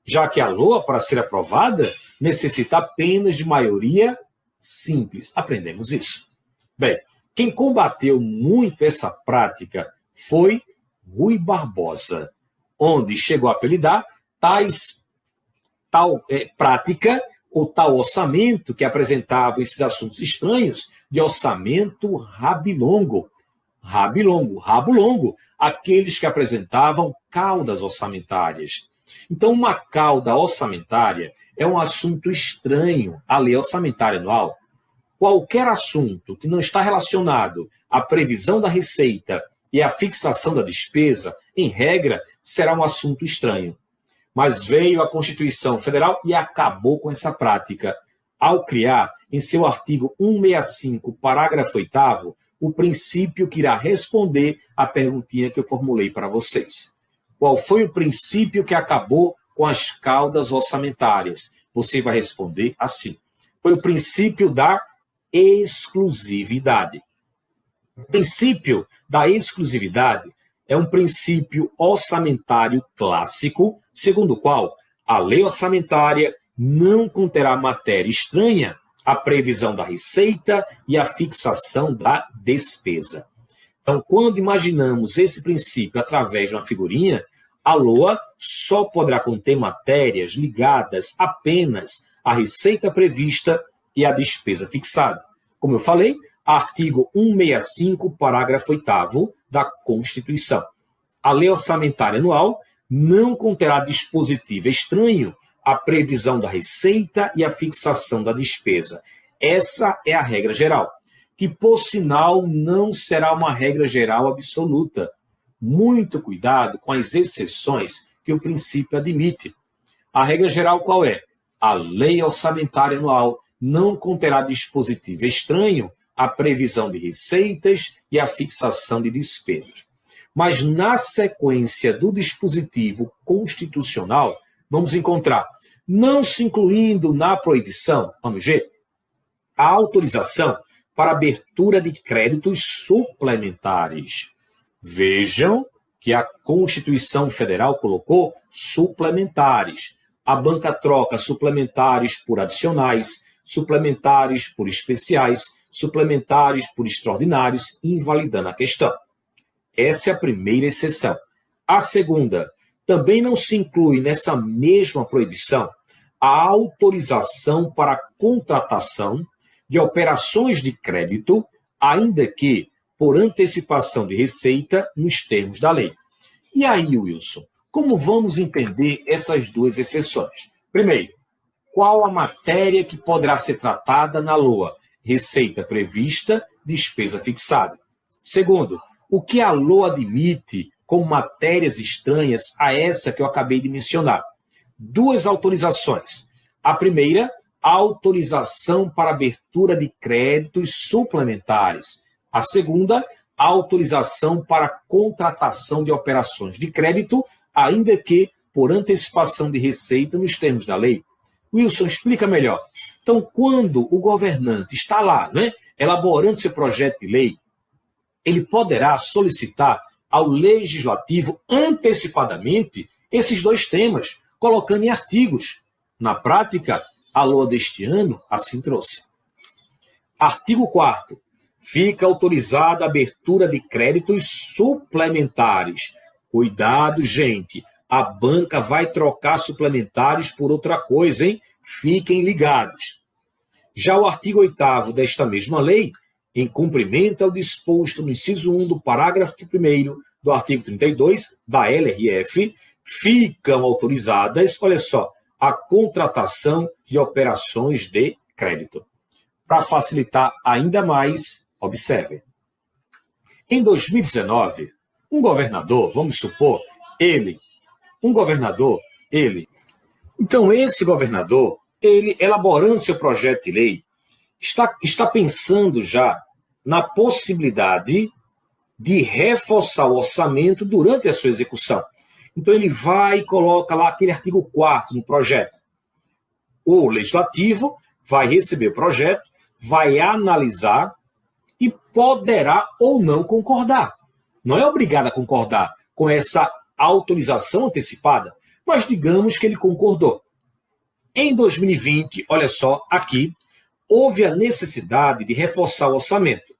já que a LOA, para ser aprovada, necessita apenas de maioria simples. Aprendemos isso. Bem, quem combateu muito essa prática foi Rui Barbosa, onde chegou a apelidar tal prática ou tal orçamento que apresentava esses assuntos estranhos de orçamento rabilongo. Rabo longo, aqueles que apresentavam caudas orçamentárias. Então, uma cauda orçamentária é um assunto estranho à lei orçamentária anual. Qualquer assunto que não está relacionado à previsão da receita e à fixação da despesa, em regra, será um assunto estranho. Mas veio a Constituição Federal e acabou com essa prática, ao criar, em seu artigo 165, parágrafo 8º, o princípio que irá responder à perguntinha que eu formulei para vocês. Qual foi o princípio que acabou com as caudas orçamentárias? Você vai responder assim. Foi o princípio da exclusividade. O princípio da exclusividade é um princípio orçamentário clássico, segundo o qual a lei orçamentária não conterá matéria estranha à previsão da receita e à fixação da despesa. Então, quando imaginamos esse princípio através de uma figurinha, a LOA só poderá conter matérias ligadas apenas à receita prevista e à despesa fixada. Como eu falei, artigo 165, parágrafo 8º da Constituição. A lei orçamentária anual não conterá dispositivo estranho à previsão da receita e à fixação da despesa. Essa é a regra geral, que, por sinal, não será uma regra geral absoluta. Muito cuidado com as exceções que o princípio admite. A regra geral qual é? A lei orçamentária anual não conterá dispositivo estranho à previsão de receitas e à fixação de despesas. Mas na sequência do dispositivo constitucional, vamos encontrar, não se incluindo na proibição, vamos ver, a autorização para abertura de créditos suplementares. Vejam que a Constituição Federal colocou suplementares. A banca troca suplementares por adicionais, suplementares por especiais, suplementares por extraordinários, invalidando a questão. Essa é a primeira exceção. A segunda, também não se inclui nessa mesma proibição a autorização para a contratação de operações de crédito, ainda que por antecipação de receita nos termos da lei. E aí, Wilson, Como vamos entender essas duas exceções? Primeiro, qual a matéria que poderá ser tratada na LOA? Receita prevista, despesa fixada. Segundo, o que a LOA admite como matérias estranhas a essa que eu acabei de mencionar? Duas autorizações. A primeira, a autorização para abertura de créditos suplementares. A segunda, a autorização para contratação de operações de crédito, ainda que por antecipação de receita nos termos da lei. Wilson, explica melhor. Então, quando o governante está lá, né, elaborando seu projeto de lei, ele poderá solicitar ao legislativo antecipadamente esses dois temas, colocando em artigos. Na prática, a LOA deste ano assim trouxe. Artigo 4º. Fica autorizada a abertura de créditos suplementares. Cuidado, gente. A banca vai trocar suplementares por outra coisa, hein? Fiquem ligados. Já o artigo 8º desta mesma lei, em cumprimento ao disposto no inciso 1 do parágrafo 1º do artigo 32 da LRF, ficam autorizadas, olha só, a contratação de operações de crédito. Para facilitar ainda mais, observe. Em 2019, um governador, vamos supor, Então, esse governador, ele, elaborando seu projeto de lei, está pensando já na possibilidade de reforçar o orçamento durante a sua execução. Então, ele vai e coloca lá aquele artigo 4º no projeto. O legislativo vai receber o projeto, vai analisar e poderá ou não concordar. Não é obrigado a concordar com essa autorização antecipada, mas digamos que ele concordou. Em 2020, olha só, aqui, houve a necessidade de reforçar o orçamento.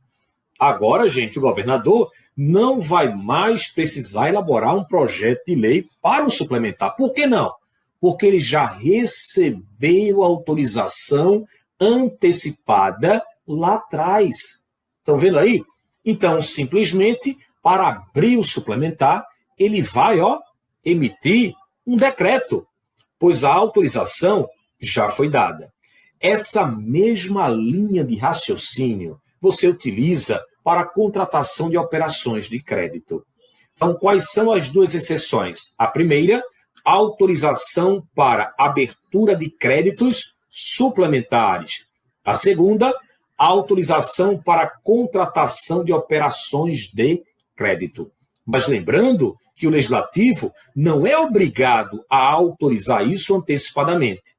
Agora, gente, o governador não vai mais precisar elaborar um projeto de lei para um suplementar. Por que não? Porque ele já recebeu a autorização antecipada lá atrás. Estão vendo aí? Então, simplesmente, para abrir o suplementar, ele vai, emitir um decreto, pois a autorização já foi dada. Essa mesma linha de raciocínio você utiliza para a contratação de operações de crédito. Então, quais são as duas exceções? A primeira, autorização para abertura de créditos suplementares. A segunda, autorização para contratação de operações de crédito. Mas lembrando que o legislativo não é obrigado a autorizar isso antecipadamente.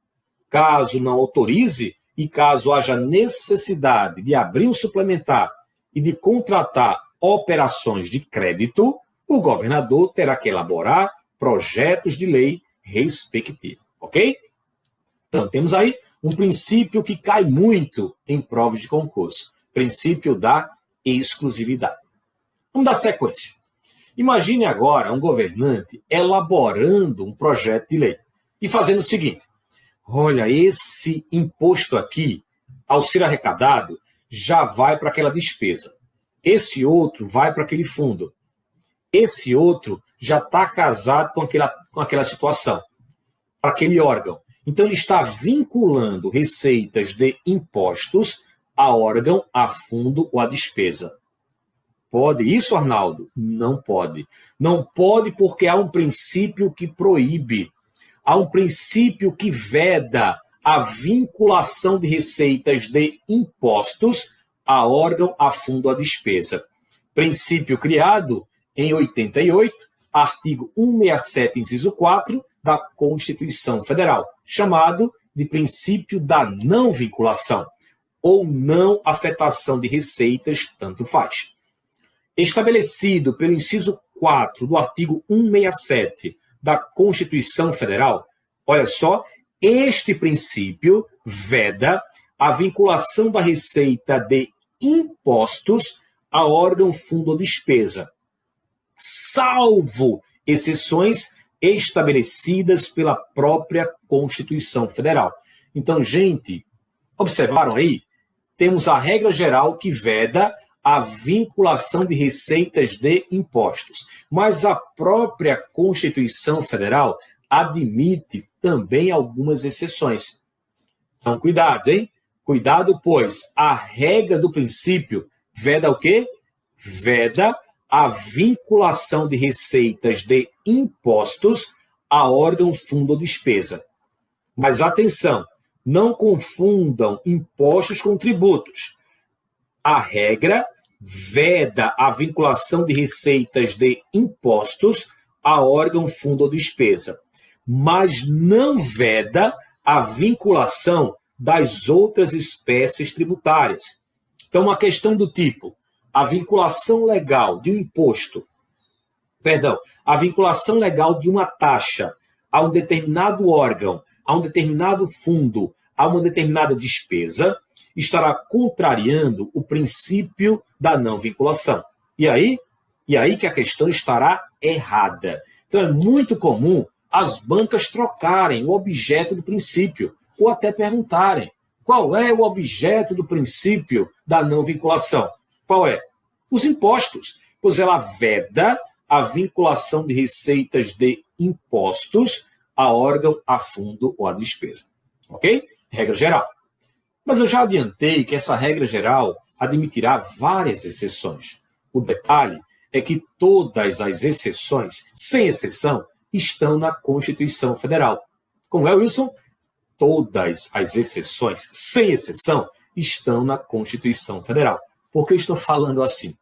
Caso não autorize e caso haja necessidade de abrir um suplementar e de contratar operações de crédito, o governador terá que elaborar projetos de lei respectivos, ok? Então, temos aí um princípio que cai muito em provas de concurso, princípio da exclusividade. Vamos dar sequência. Imagine agora um governante elaborando um projeto de lei e fazendo o seguinte: olha, esse imposto aqui, ao ser arrecadado, já vai para aquela despesa. Esse outro vai para aquele fundo. Esse outro já está casado com aquela situação, para aquele órgão. Então, ele está vinculando receitas de impostos a órgão, a fundo ou a despesa. Pode isso, Arnaldo? Não pode. Não pode porque há um princípio que proíbe. Há um princípio que veda a vinculação de receitas de impostos a órgão, a fundo ou a despesa. Princípio criado em 88, artigo 167, inciso 4, da Constituição Federal, chamado de princípio da não vinculação ou não afetação de receitas, tanto faz. Estabelecido pelo inciso 4 do artigo 167 da Constituição Federal, olha só, este princípio veda a vinculação da receita de impostos a órgão, fundo ou despesa, salvo exceções estabelecidas pela própria Constituição Federal. Então, gente, observaram aí? Temos a regra geral que veda a vinculação de receitas de impostos. Mas a própria Constituição Federal admite também algumas exceções. Então, cuidado, hein? Cuidado, pois a regra do princípio veda o quê? Veda a vinculação de receitas de impostos a órgão, fundo ou despesa. Mas atenção, não confundam impostos com tributos. A regra veda a vinculação de receitas de impostos a órgão, fundo ou despesa, mas não veda a vinculação das outras espécies tributárias. Então, uma questão do tipo, a vinculação legal de um imposto, a vinculação legal de uma taxa a um determinado órgão, a um determinado fundo, a uma determinada despesa, estará contrariando o princípio da não vinculação. E aí que a questão estará errada. Então, é muito comum as bancas trocarem o objeto do princípio, ou até perguntarem qual é o objeto do princípio da não vinculação. Qual é? Os impostos, pois ela veda a vinculação de receitas de impostos a órgão, a fundo ou a despesa. Ok? Regra geral. Mas eu já adiantei que essa regra geral admitirá várias exceções. O detalhe é que todas as exceções, sem exceção, estão na Constituição Federal. Como é, Wilson? Todas as exceções, sem exceção, estão na Constituição Federal. Por que eu estou falando assim?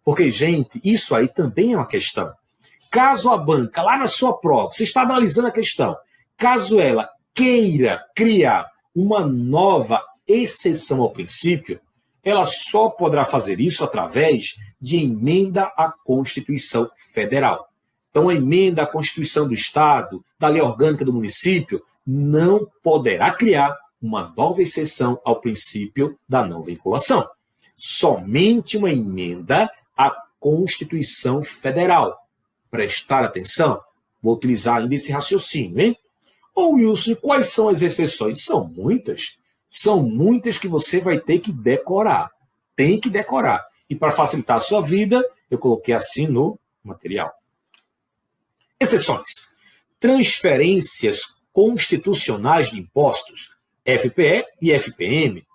Porque, gente, isso aí também é uma questão. Caso a banca, lá na sua prova, você está analisando a questão, caso ela queira criar uma nova exceção ao princípio, ela só poderá fazer isso através de emenda à Constituição Federal. Então, a emenda à Constituição do Estado, da Lei Orgânica do Município, não poderá criar uma nova exceção ao princípio da não vinculação. Somente uma emenda à Constituição Federal. Prestar atenção? Vou utilizar ainda esse raciocínio, hein? Ô, Wilson, quais são as exceções? São muitas. São muitas que você vai ter que decorar. Tem que decorar. E para facilitar a sua vida, eu coloquei assim no material. Exceções. Transferências constitucionais de impostos, FPE e FPM.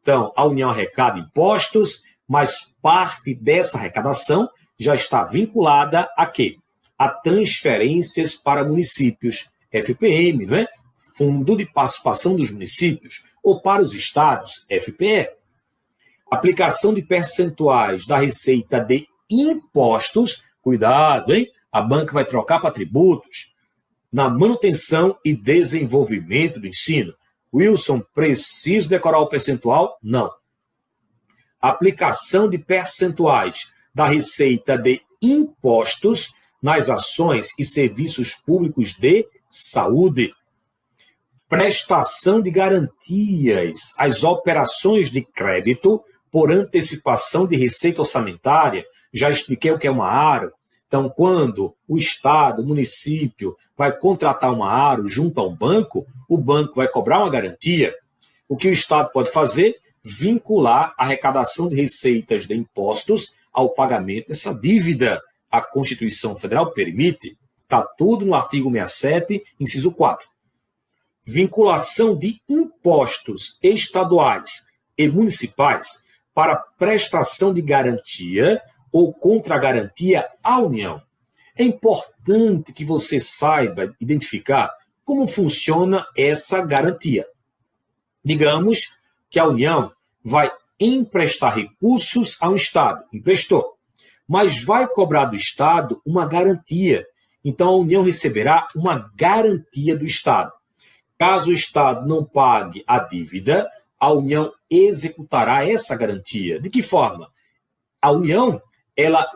Então, a União arrecada impostos, mas parte dessa arrecadação já está vinculada a quê? A transferências para municípios, FPM, não é? Fundo de Participação dos Municípios, ou para os estados, FPE. Aplicação de percentuais da receita de impostos, cuidado, hein? A banca vai trocar para tributos, na manutenção e desenvolvimento do ensino. Wilson, preciso decorar o percentual? Não. Aplicação de percentuais da receita de impostos nas ações e serviços públicos de saúde. Prestação de garantias às operações de crédito por antecipação de receita orçamentária. Já expliquei o que é uma ARO. Então, quando o Estado, o município, vai contratar uma ARO junto a um banco, o banco vai cobrar uma garantia. O que o Estado pode fazer? Vincular a arrecadação de receitas de impostos ao pagamento dessa dívida. A Constituição Federal permite. Está tudo no artigo 67, inciso 4. Vinculação de impostos estaduais e municipais para prestação de garantia ou contra-garantia à União. É importante que você saiba identificar como funciona essa garantia. Digamos que a União vai emprestar recursos a um Estado, emprestou, mas vai cobrar do Estado uma garantia. Então, a União receberá uma garantia do Estado. Caso o Estado não pague a dívida, a União executará essa garantia. De que forma?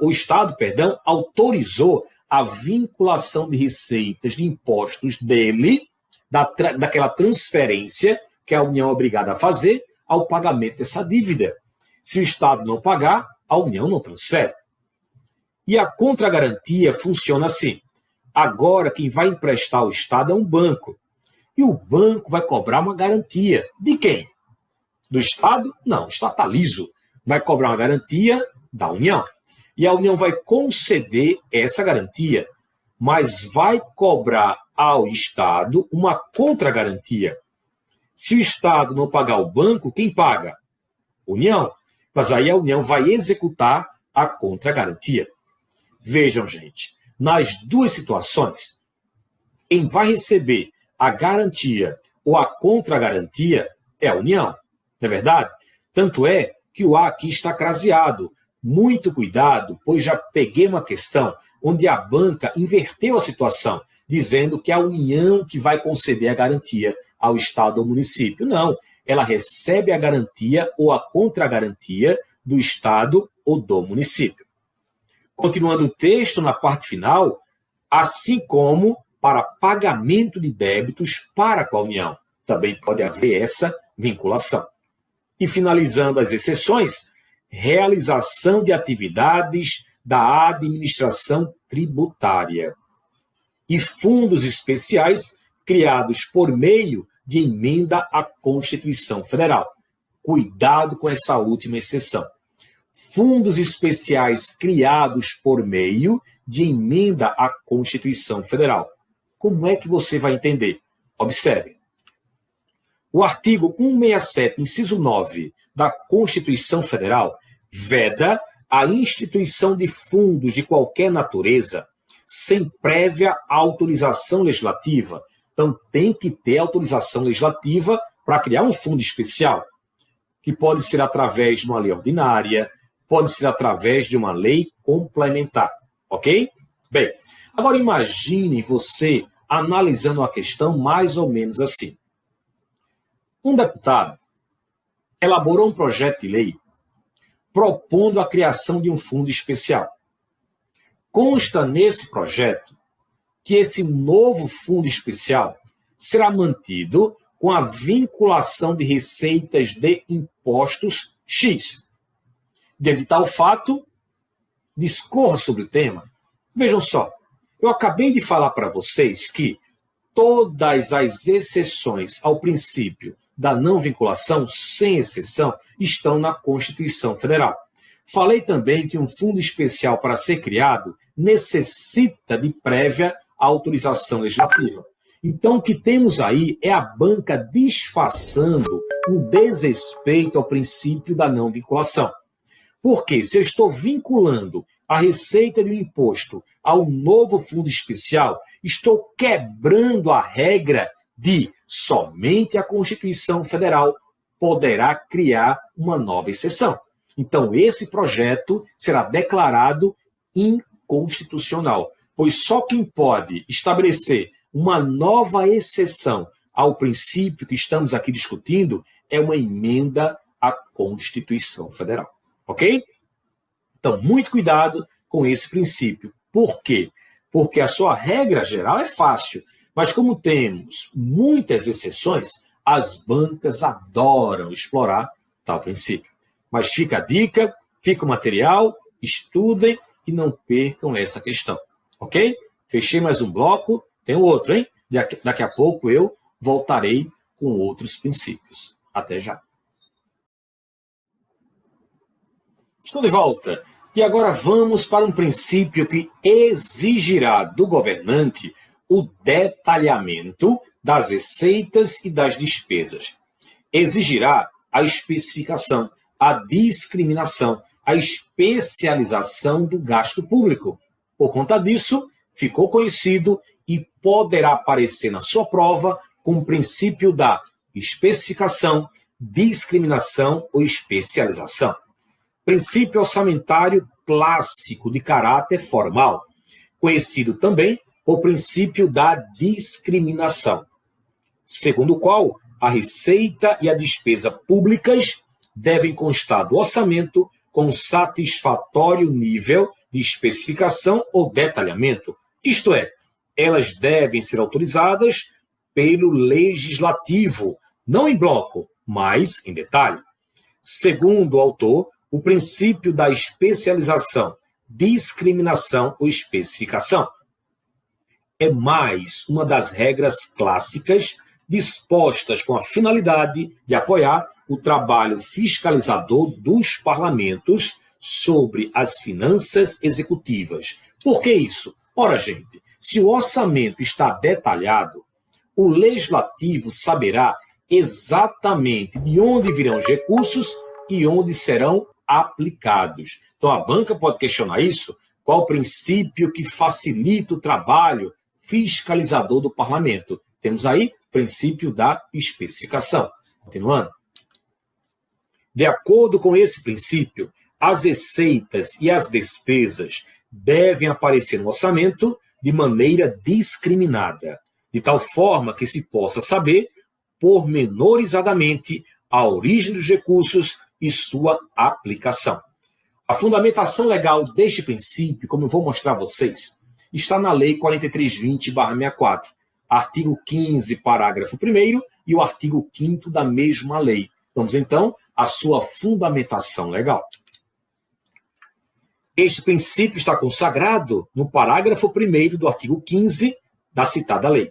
O Estado, autorizou a vinculação de receitas de impostos dele, daquela transferência que a União é obrigada a fazer, ao pagamento dessa dívida. Se o Estado não pagar, a União não transfere. E a contragarantia funciona assim. Agora, quem vai emprestar ao Estado é um banco. E o banco vai cobrar uma garantia. De quem? Do Estado? Não, o Estado está liso. vai cobrar uma garantia da União. E a União vai conceder essa garantia, mas vai cobrar ao Estado uma contragarantia. Se o Estado não pagar o banco, quem paga? União. Mas aí a União vai executar a contragarantia. Vejam, gente, nas duas situações, quem vai receber a garantia ou a contragarantia é a União. Não é verdade? Tanto é que o A aqui está craseado. Muito cuidado, pois já peguei uma questão onde a banca inverteu a situação, dizendo que é a União que vai conceder a garantia ao Estado ou município. Não, ela recebe a garantia ou a contragarantia do Estado ou do município. Continuando o texto, na parte final, assim como para pagamento de débitos para com a União. Também pode haver essa vinculação. E finalizando as exceções, realização de atividades da administração tributária e fundos especiais criados por meio de emenda à Constituição Federal. Cuidado com essa última exceção. Fundos especiais criados por meio de emenda à Constituição Federal. Como é que você vai entender? Observe. O artigo 167, inciso 9 da Constituição Federal veda a instituição de fundos de qualquer natureza sem prévia autorização legislativa. Então, tem que ter autorização legislativa para criar um fundo especial, que pode ser através de uma lei ordinária, pode ser através de uma lei complementar, ok? Bem, agora imagine você analisando a questão mais ou menos assim. Um deputado elaborou um projeto de lei propondo a criação de um fundo especial. Consta nesse projeto que esse novo fundo especial será mantido com a vinculação de receitas de impostos X. Diante de tal fato, discorra sobre o tema. Vejam só, eu acabei de falar para vocês que todas as exceções ao princípio da não vinculação, sem exceção, estão na Constituição Federal. Falei também que um fundo especial para ser criado necessita de prévia autorização legislativa. Então, o que temos aí é a banca disfarçando um desrespeito ao princípio da não vinculação. Porque se eu estou vinculando a receita de um imposto ao novo fundo especial, estou quebrando a regra de somente a Constituição Federal poderá criar uma nova exceção. Então, esse projeto será declarado inconstitucional, pois só quem pode estabelecer uma nova exceção ao princípio que estamos aqui discutindo é uma emenda à Constituição Federal. Ok? Então, muito cuidado com esse princípio. Por quê? Porque a sua regra geral é fácil, mas como temos muitas exceções, as bancas adoram explorar tal princípio. Mas fica a dica, fica o material, estudem e não percam essa questão. Ok? Fechei mais um bloco, tem outro, hein? Daqui a pouco eu voltarei com outros princípios. Até já. Estou de volta. E agora vamos para um princípio que exigirá do governante o detalhamento das receitas e das despesas. Exigirá a especificação, a discriminação, a especialização do gasto público. Por conta disso, ficou conhecido e poderá aparecer na sua prova com o princípio da especificação, discriminação ou especialização. Princípio orçamentário clássico de caráter formal, conhecido também por princípio da discriminação, segundo o qual a receita e a despesa públicas devem constar do orçamento com satisfatório nível de especificação ou detalhamento, isto é, elas devem ser autorizadas pelo legislativo, não em bloco, mas em detalhe. Segundo o autor, o princípio da especialização, discriminação ou especificação é mais uma das regras clássicas dispostas com a finalidade de apoiar o trabalho fiscalizador dos parlamentos sobre as finanças executivas. Por que isso? Ora, gente, se o orçamento está detalhado, o legislativo saberá exatamente de onde virão os recursos e onde serão aplicados. Então, a banca pode questionar isso. Qual o princípio que facilita o trabalho fiscalizador do parlamento? Temos aí o princípio da especificação. Continuando. De acordo com esse princípio, as receitas e as despesas devem aparecer no orçamento de maneira discriminada, de tal forma que se possa saber pormenorizadamente a origem dos recursos e sua aplicação. A fundamentação legal deste princípio, como eu vou mostrar a vocês, está na Lei 4320/64, artigo 15, parágrafo 1º e o artigo 5º da mesma lei. Vamos, então, à sua fundamentação legal. Este princípio está consagrado no parágrafo 1º do artigo 15 da citada lei.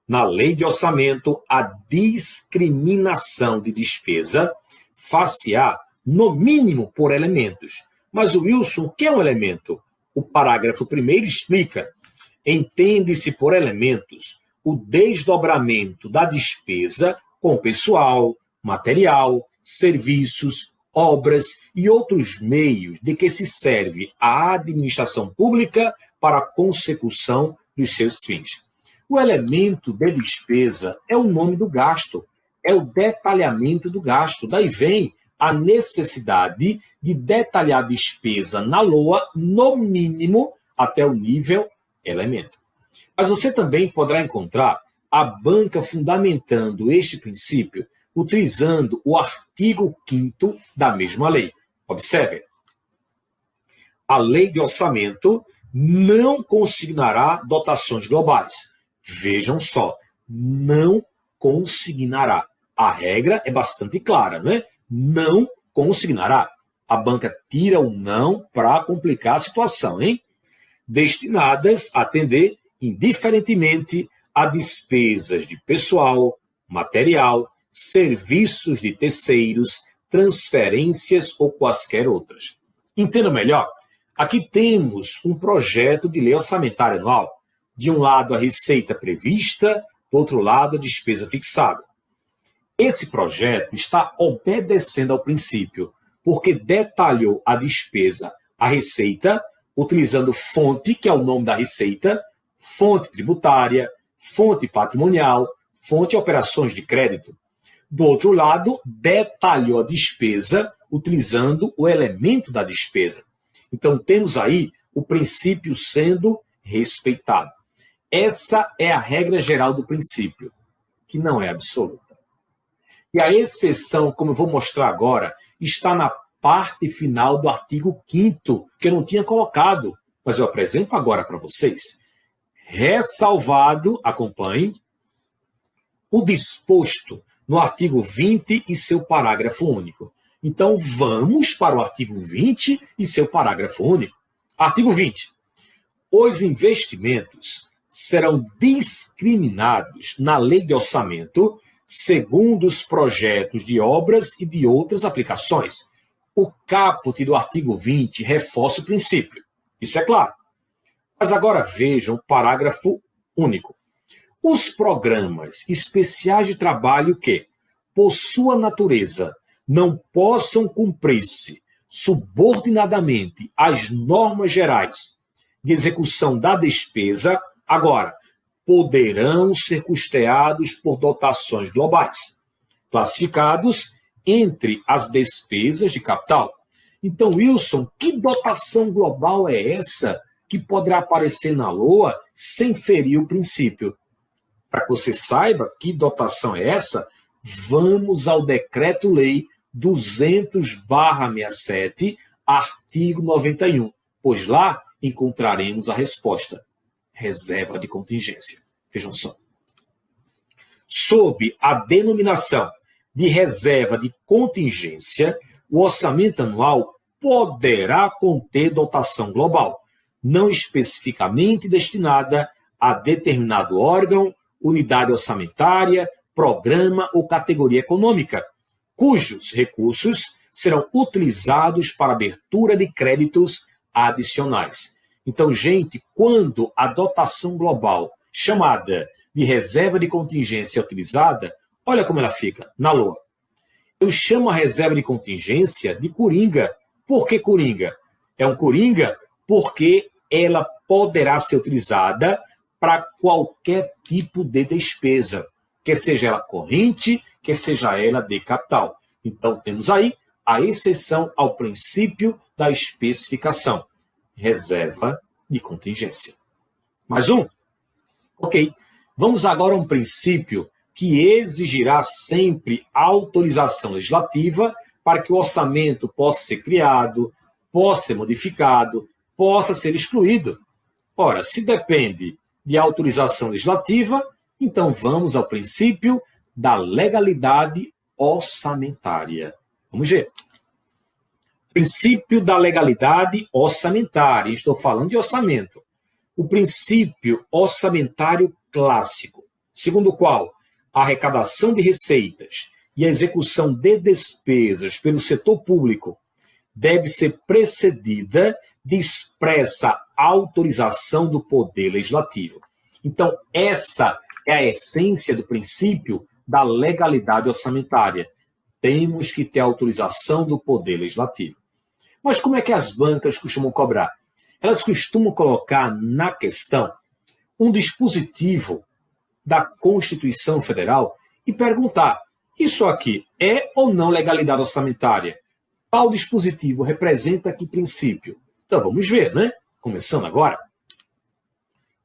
Na lei de orçamento, a discriminação de despesa far-se-á, no mínimo, por elementos. Mas, Wilson, o que é um elemento? O parágrafo 1º explica: entende-se por elementos o desdobramento da despesa com pessoal, material, serviços, obras e outros meios de que se serve a administração pública para a consecução dos seus fins. O elemento de despesa é o nome do gasto, é o detalhamento do gasto. Daí vem a necessidade de detalhar a despesa na LOA, no mínimo, até o nível elemento. Mas você também poderá encontrar a banca fundamentando este princípio utilizando o artigo 5º da mesma lei. Observe. A lei de orçamento não consignará dotações globais. Vejam só, não consignará. A regra é bastante clara, não é? Não consignará. A banca tira o não para complicar a situação, hein? Destinadas a atender indiferentemente a despesas de pessoal, material, serviços de terceiros, transferências ou quaisquer outras. Entenda melhor. Aqui temos um projeto de lei orçamentária anual. De um lado, a receita prevista, do outro lado, a despesa fixada. Esse projeto está obedecendo ao princípio, porque detalhou a despesa, a receita, utilizando fonte, que é o nome da receita, fonte tributária, fonte patrimonial, fonte operações de crédito. Do outro lado, detalhou a despesa, utilizando o elemento da despesa. Então, temos aí o princípio sendo respeitado. Essa é a regra geral do princípio, que não é absoluta. E a exceção, como eu vou mostrar agora, está na parte final do artigo 5º, que eu não tinha colocado, mas eu apresento agora para vocês. Ressalvado, acompanhem, o disposto no artigo 20 e seu parágrafo único. Então, vamos para o artigo 20 e seu parágrafo único. Artigo 20. Os investimentos serão discriminados na lei de orçamento segundo os projetos de obras e de outras aplicações. O caput do artigo 20 reforça o princípio. Isso é claro. Mas agora vejam o parágrafo único. Os programas especiais de trabalho que, por sua natureza, não possam cumprir-se subordinadamente às normas gerais de execução da despesa, agora, poderão ser custeados por dotações globais, classificados entre as despesas de capital. Então, Wilson, que dotação global é essa que poderá aparecer na LOA sem ferir o princípio? Para que você saiba que dotação é essa, vamos ao Decreto-Lei 200/67, artigo 91, pois lá encontraremos a resposta. Reserva de contingência. Vejam só. Sob a denominação de reserva de contingência, o orçamento anual poderá conter dotação global, não especificamente destinada a determinado órgão, unidade orçamentária, programa ou categoria econômica, cujos recursos serão utilizados para abertura de créditos adicionais. Então, gente, quando a dotação global, chamada de reserva de contingência, é utilizada, olha como ela fica, na lua. Eu chamo a reserva de contingência de coringa. Por que coringa? É um coringa porque ela poderá ser utilizada para qualquer tipo de despesa, quer seja ela corrente, quer seja ela de capital. Então, temos aí a exceção ao princípio da especificação. Reserva de contingência. Mais um? Ok. Vamos agora a um princípio que exigirá sempre autorização legislativa para que o orçamento possa ser criado, possa ser modificado, possa ser excluído. Ora, se depende de autorização legislativa, então vamos ao princípio da legalidade orçamentária. Vamos ver. Princípio da legalidade orçamentária. Estou falando de orçamento. O princípio orçamentário clássico, segundo o qual a arrecadação de receitas e a execução de despesas pelo setor público deve ser precedida de expressa autorização do Poder Legislativo. Então, essa é a essência do princípio da legalidade orçamentária. Temos que ter autorização do Poder Legislativo. Mas como é que as bancas costumam cobrar? Elas costumam colocar na questão um dispositivo da Constituição Federal e perguntar: isso aqui é ou não legalidade orçamentária? Tal dispositivo representa que princípio? Então vamos ver, né? Começando agora.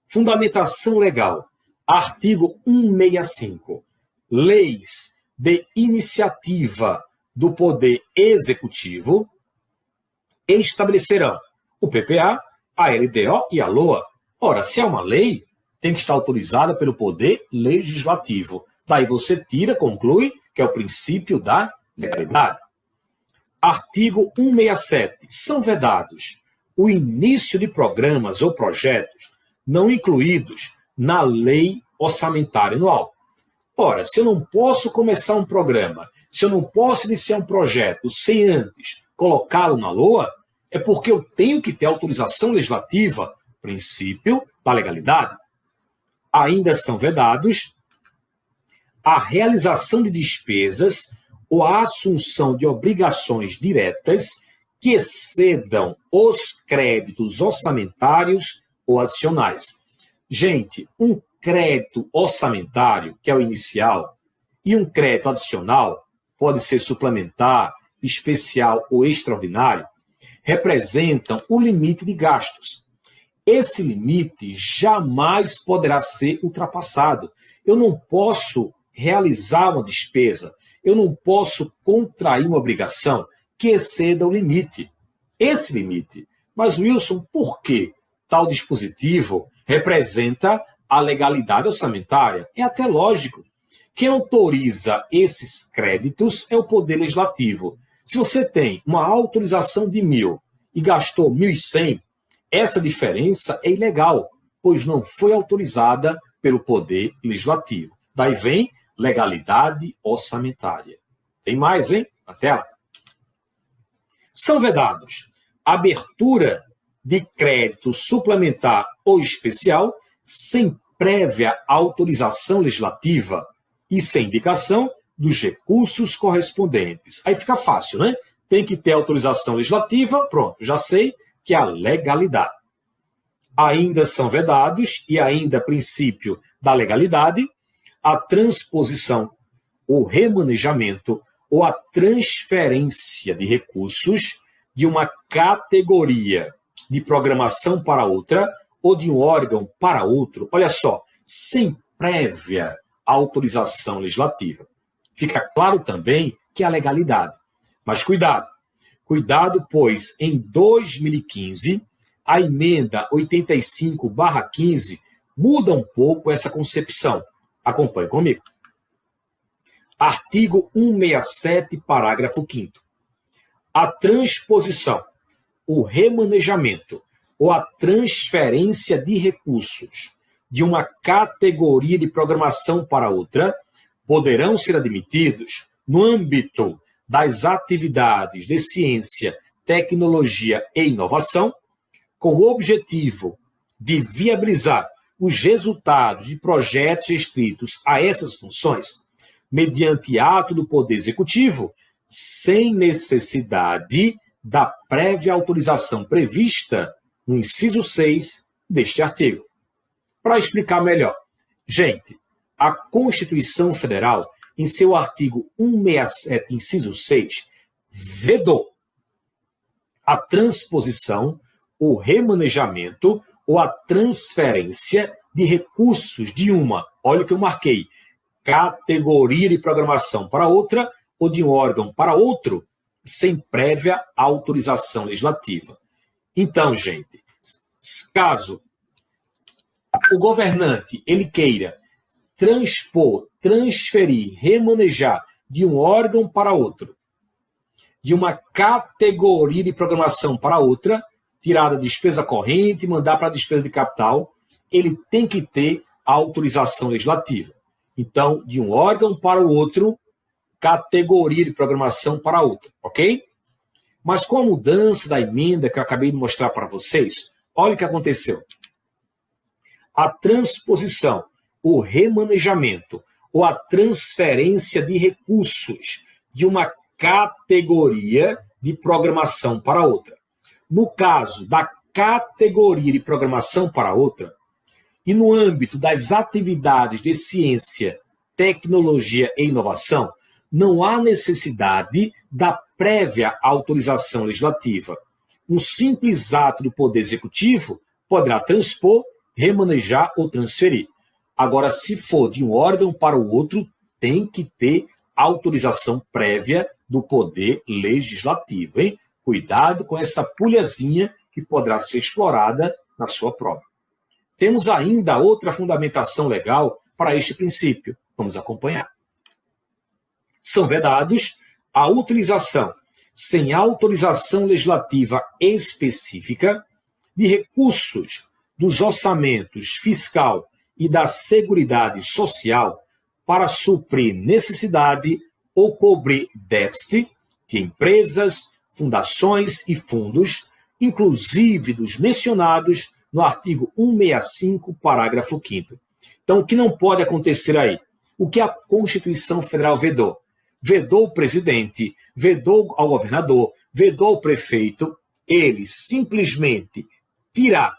Fundamentação legal. Artigo 165. Leis de iniciativa do Poder Executivo estabelecerão o PPA, a LDO e a LOA. Ora, se é uma lei, tem que estar autorizada pelo Poder Legislativo. Daí você tira, conclui, que é o princípio da legalidade. Artigo 167. São vedados o início de programas ou projetos não incluídos na lei orçamentária anual. Ora, se eu não posso começar um programa, se eu não posso iniciar um projeto sem antes colocá-lo na LOA, é porque eu tenho que ter autorização legislativa, princípio da legalidade. Ainda são vedados a realização de despesas ou a assunção de obrigações diretas que excedam os créditos orçamentários ou adicionais. Gente, um crédito orçamentário, que é o inicial, e um crédito adicional, pode ser suplementar, especial ou extraordinário, representam o limite de gastos. Esse limite jamais poderá ser ultrapassado. Eu não posso realizar uma despesa, eu não posso contrair uma obrigação que exceda o limite. Esse limite. Mas, Wilson, por que tal dispositivo representa a legalidade orçamentária? É até lógico. Quem autoriza esses créditos é o Poder Legislativo. Se você tem uma autorização de 1.000 e gastou 1.100, essa diferença é ilegal, pois não foi autorizada pelo Poder Legislativo. Daí vem legalidade orçamentária. Tem mais, hein? Na tela. São vedados abertura de crédito suplementar ou especial sem prévia autorização legislativa e sem indicação dos recursos correspondentes. Aí fica fácil, né? Tem que ter autorização legislativa, pronto, já sei que é a legalidade. Ainda são vedados, e ainda princípio da legalidade, a transposição, o remanejamento ou a transferência de recursos de uma categoria de programação para outra ou de um órgão para outro, olha só, sem prévia autorização legislativa. Fica claro também que é a legalidade. Mas cuidado, pois em 2015, a emenda 85/15 muda um pouco essa concepção. Acompanhe comigo. Artigo 167, parágrafo 5º. A transposição, o remanejamento ou a transferência de recursos de uma categoria de programação para outra poderão ser admitidos no âmbito das atividades de ciência, tecnologia e inovação, com o objetivo de viabilizar os resultados de projetos restritos a essas funções, mediante ato do Poder Executivo, sem necessidade da prévia autorização prevista no inciso 6 deste artigo. Para explicar melhor, gente, a Constituição Federal, em seu artigo 167, inciso 6, vedou a transposição, o remanejamento ou a transferência de recursos de uma, olha o que eu marquei, categoria de programação para outra ou de um órgão para outro, sem prévia autorização legislativa. Então, gente, caso o governante ele queira transpor, transferir, remanejar de um órgão para outro, de uma categoria de programação para outra, tirar da despesa corrente e mandar para a despesa de capital, ele tem que ter a autorização legislativa. Então, de um órgão para o outro, categoria de programação para outra, ok? Mas com a mudança da emenda que eu acabei de mostrar para vocês, olha o que aconteceu. A transposição, o remanejamento ou a transferência de recursos de uma categoria de programação para outra. No caso da categoria de programação para outra, e no âmbito das atividades de ciência, tecnologia e inovação, não há necessidade da prévia autorização legislativa. Um simples ato do Poder Executivo poderá transpor, remanejar ou transferir. Agora, se for de um órgão para o outro, tem que ter autorização prévia do Poder Legislativo, hein? Cuidado com essa pulhazinha que poderá ser explorada na sua prova. Temos ainda outra fundamentação legal para este princípio. Vamos acompanhar. São vedados a utilização, sem autorização legislativa específica, de recursos dos orçamentos fiscal e da Seguridade Social para suprir necessidade ou cobrir déficit de empresas, fundações e fundos, inclusive dos mencionados no artigo 165, parágrafo 5º. Então, o que não pode acontecer aí? O que a Constituição Federal vedou? Vedou o presidente, vedou ao governador, vedou ao prefeito, ele simplesmente tirar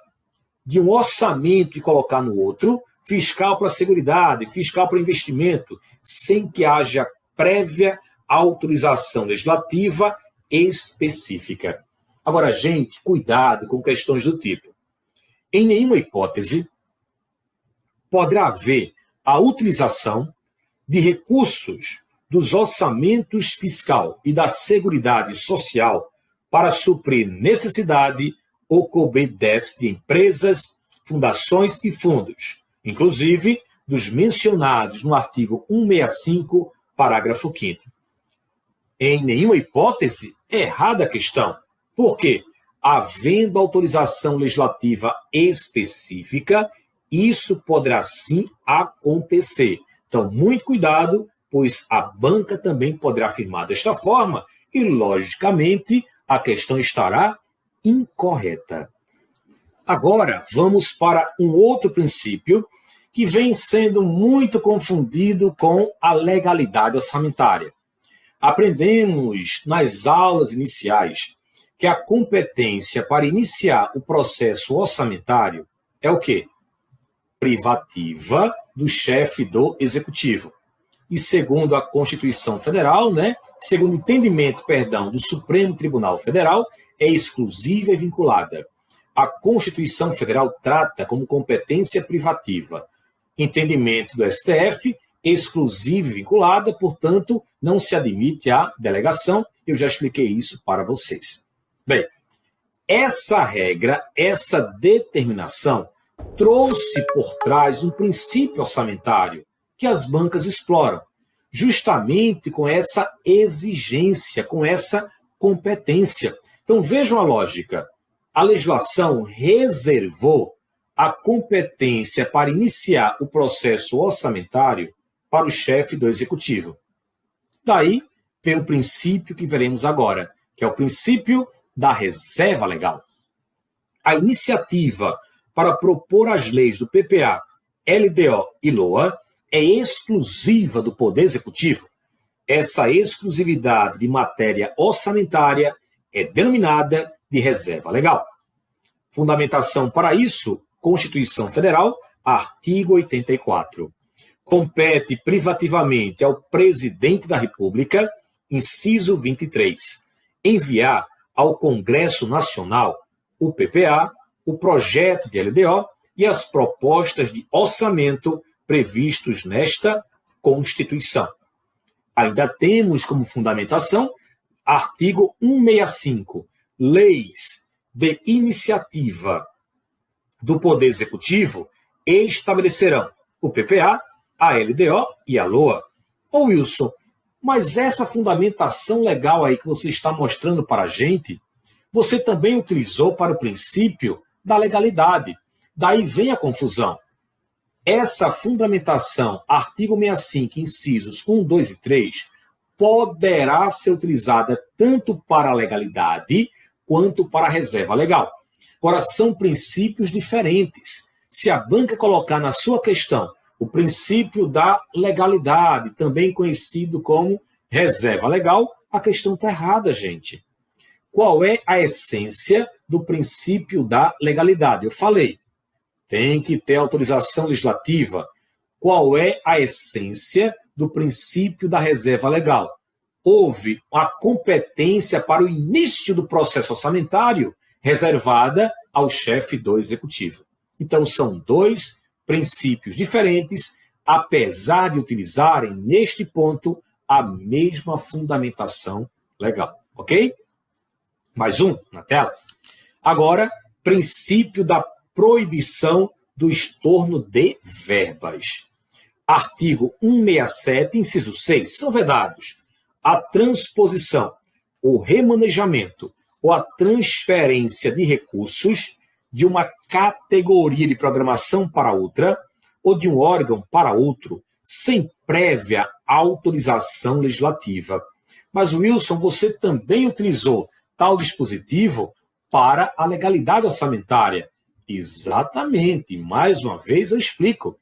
de um orçamento e colocar no outro, fiscal para a seguridade, fiscal para o investimento, sem que haja prévia autorização legislativa específica. Agora, gente, cuidado com questões do tipo. Em nenhuma hipótese poderá haver a utilização de recursos dos orçamentos fiscal e da Seguridade Social para suprir necessidade ou cobrir déficit de empresas, fundações e fundos, inclusive dos mencionados no artigo 165, parágrafo 5º. Em nenhuma hipótese, é errada a questão. Por quê? Havendo autorização legislativa específica, isso poderá sim acontecer. Então, muito cuidado, pois a banca também poderá afirmar desta forma e, logicamente, a questão estará incorreta. Agora, vamos para um outro princípio que vem sendo muito confundido com a legalidade orçamentária. Aprendemos nas aulas iniciais que a competência para iniciar o processo orçamentário é o quê? Privativa do chefe do Executivo. E segundo a Constituição Federal, segundo o entendimento, do Supremo Tribunal Federal, é exclusiva e vinculada. A Constituição Federal trata como competência privativa. Entendimento do STF, exclusiva e vinculada, portanto, não se admite a delegação. Eu já expliquei isso para vocês. Bem, essa regra, essa determinação, trouxe por trás um princípio orçamentário que as bancas exploram, justamente com essa exigência, com essa competência. Então, vejam a lógica. A legislação reservou a competência para iniciar o processo orçamentário para o chefe do Executivo. Daí vem o princípio que veremos agora, que é o princípio da reserva legal. A iniciativa para propor as leis do PPA, LDO e LOA é exclusiva do Poder Executivo. Essa exclusividade de matéria orçamentária é denominada de reserva legal. Fundamentação para isso, Constituição Federal, artigo 84. Compete privativamente ao Presidente da República, inciso 23, enviar ao Congresso Nacional, o PPA, o projeto de LDO e as propostas de orçamento previstos nesta Constituição. Ainda temos como fundamentação artigo 165, leis de iniciativa do Poder Executivo estabelecerão o PPA, a LDO e a LOA. Ô Wilson, mas essa fundamentação legal aí que você está mostrando para a gente, você também utilizou para o princípio da legalidade. Daí vem a confusão. Essa fundamentação, artigo 65, incisos 1, 2 e 3, poderá ser utilizada tanto para a legalidade quanto para a reserva legal. Agora, são princípios diferentes. Se a banca colocar na sua questão o princípio da legalidade, também conhecido como reserva legal, a questão está errada, gente. Qual é a essência do princípio da legalidade? Eu falei, tem que ter autorização legislativa. Qual é a essência do princípio da reserva legal? Houve a competência para o início do processo orçamentário reservada ao chefe do executivo. Então, são dois princípios diferentes, apesar de utilizarem, neste ponto, a mesma fundamentação legal. Ok? Mais um na tela. Agora, princípio da proibição do estorno de verbas. Artigo 167, inciso 6, são vedados a transposição, o remanejamento ou a transferência de recursos de uma categoria de programação para outra ou de um órgão para outro, sem prévia autorização legislativa. Mas, Wilson, você também utilizou tal dispositivo para a legalidade orçamentária. Exatamente. Mais uma vez eu explico.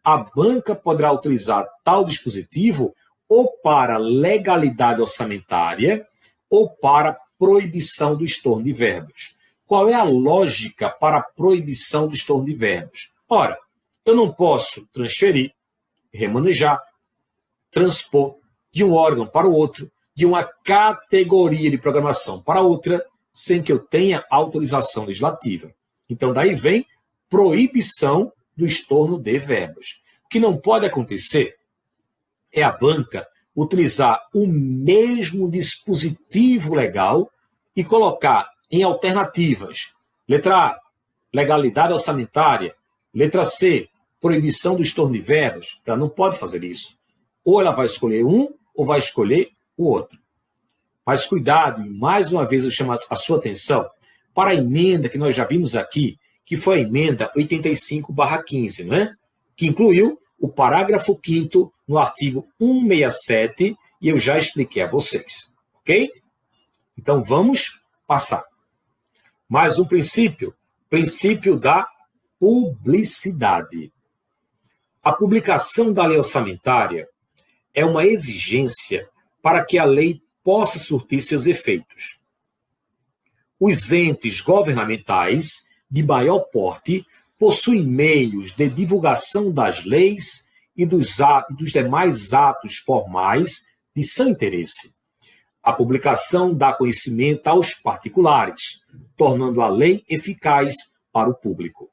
A banca poderá utilizar tal dispositivo ou para legalidade orçamentária ou para proibição do estorno de verbas. Qual é a lógica para a proibição do estorno de verbas? Ora, eu não posso transferir, remanejar, transpor de um órgão para o outro, de uma categoria de programação para outra, sem que eu tenha autorização legislativa. Então, daí vem proibição do estorno de verbas. O que não pode acontecer é a banca utilizar o mesmo dispositivo legal e colocar em alternativas. Letra A, legalidade orçamentária. Letra C, proibição do estorno de verbas. Ela não pode fazer isso. Ou ela vai escolher um, ou vai escolher o outro. Mas cuidado, e mais uma vez eu chamo a sua atenção para a emenda que nós já vimos aqui, que foi a emenda 85/15, não é? Que incluiu o parágrafo 5º no artigo 167, e eu já expliquei a vocês. Ok? Então vamos passar. Mais um princípio, princípio da publicidade. A publicação da lei orçamentária é uma exigência para que a lei possa surtir seus efeitos. Os entes governamentais de maior porte possuem meios de divulgação das leis e dos demais atos formais de seu interesse. A publicação dá conhecimento aos particulares, tornando a lei eficaz para o público.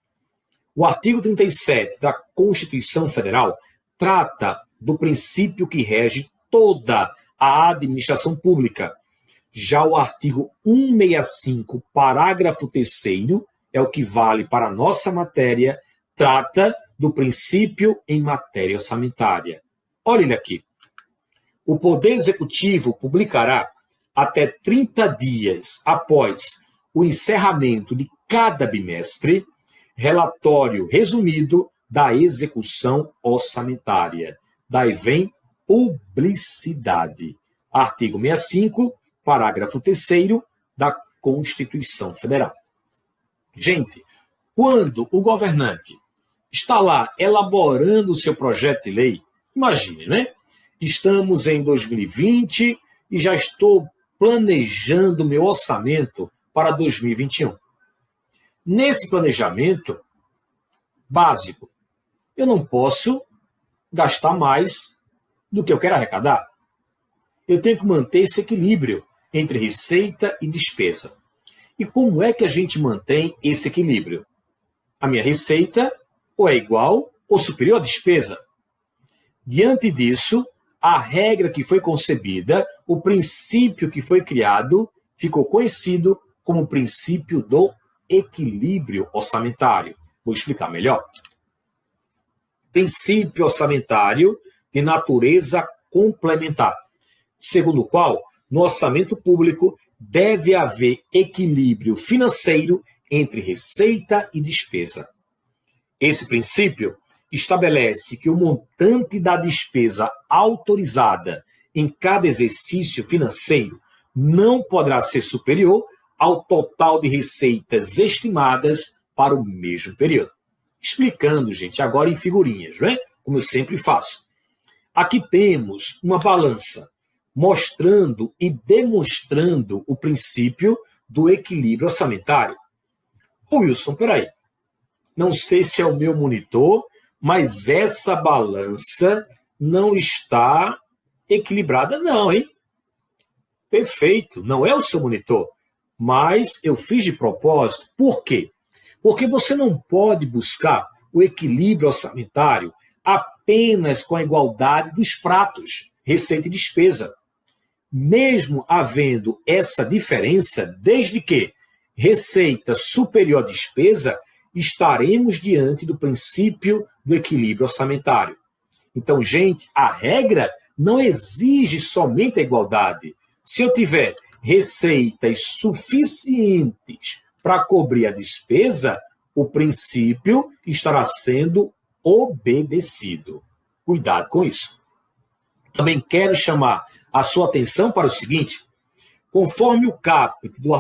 O artigo 37 da Constituição Federal trata do princípio que rege toda a administração pública. Já o artigo 165, parágrafo 3º, é o que vale para a nossa matéria, trata do princípio em matéria orçamentária. Olha ele aqui. O Poder Executivo publicará, até 30 dias após o encerramento de cada bimestre, relatório resumido da execução orçamentária. Daí vem publicidade. Artigo 65, parágrafo 3º da Constituição Federal. Gente, quando o governante está lá elaborando o seu projeto de lei, imagine, né? Estamos em 2020 e já estou planejando meu orçamento para 2021. Nesse planejamento básico, eu não posso gastar mais do que eu quero arrecadar. Eu tenho que manter esse equilíbrio entre receita e despesa. E como é que a gente mantém esse equilíbrio? A minha receita ou é igual ou superior à despesa? Diante disso, a regra que foi concebida, o princípio que foi criado, ficou conhecido como o princípio do equilíbrio orçamentário. Vou explicar melhor. Princípio orçamentário de natureza complementar, segundo o qual, no orçamento público, deve haver equilíbrio financeiro entre receita e despesa. Esse princípio estabelece que o montante da despesa autorizada em cada exercício financeiro não poderá ser superior ao total de receitas estimadas para o mesmo período. Explicando, gente, agora em figurinhas, não é? Como eu sempre faço. Aqui temos uma balança mostrando e demonstrando o princípio do equilíbrio orçamentário. Wilson, peraí. Não sei se é o meu monitor, mas essa balança não está equilibrada não, hein? Perfeito, não é o seu monitor, mas eu fiz de propósito. Por quê? Porque você não pode buscar o equilíbrio orçamentário apenas com a igualdade dos pratos, receita e despesa. Mesmo havendo essa diferença, desde que receita superior à despesa, estaremos diante do princípio do equilíbrio orçamentário. Então, gente, a regra não exige somente a igualdade. Se eu tiver receitas suficientes para cobrir a despesa, o princípio estará sendo obedecido. Cuidado com isso. Também quero chamar a sua atenção para o seguinte: conforme o caput do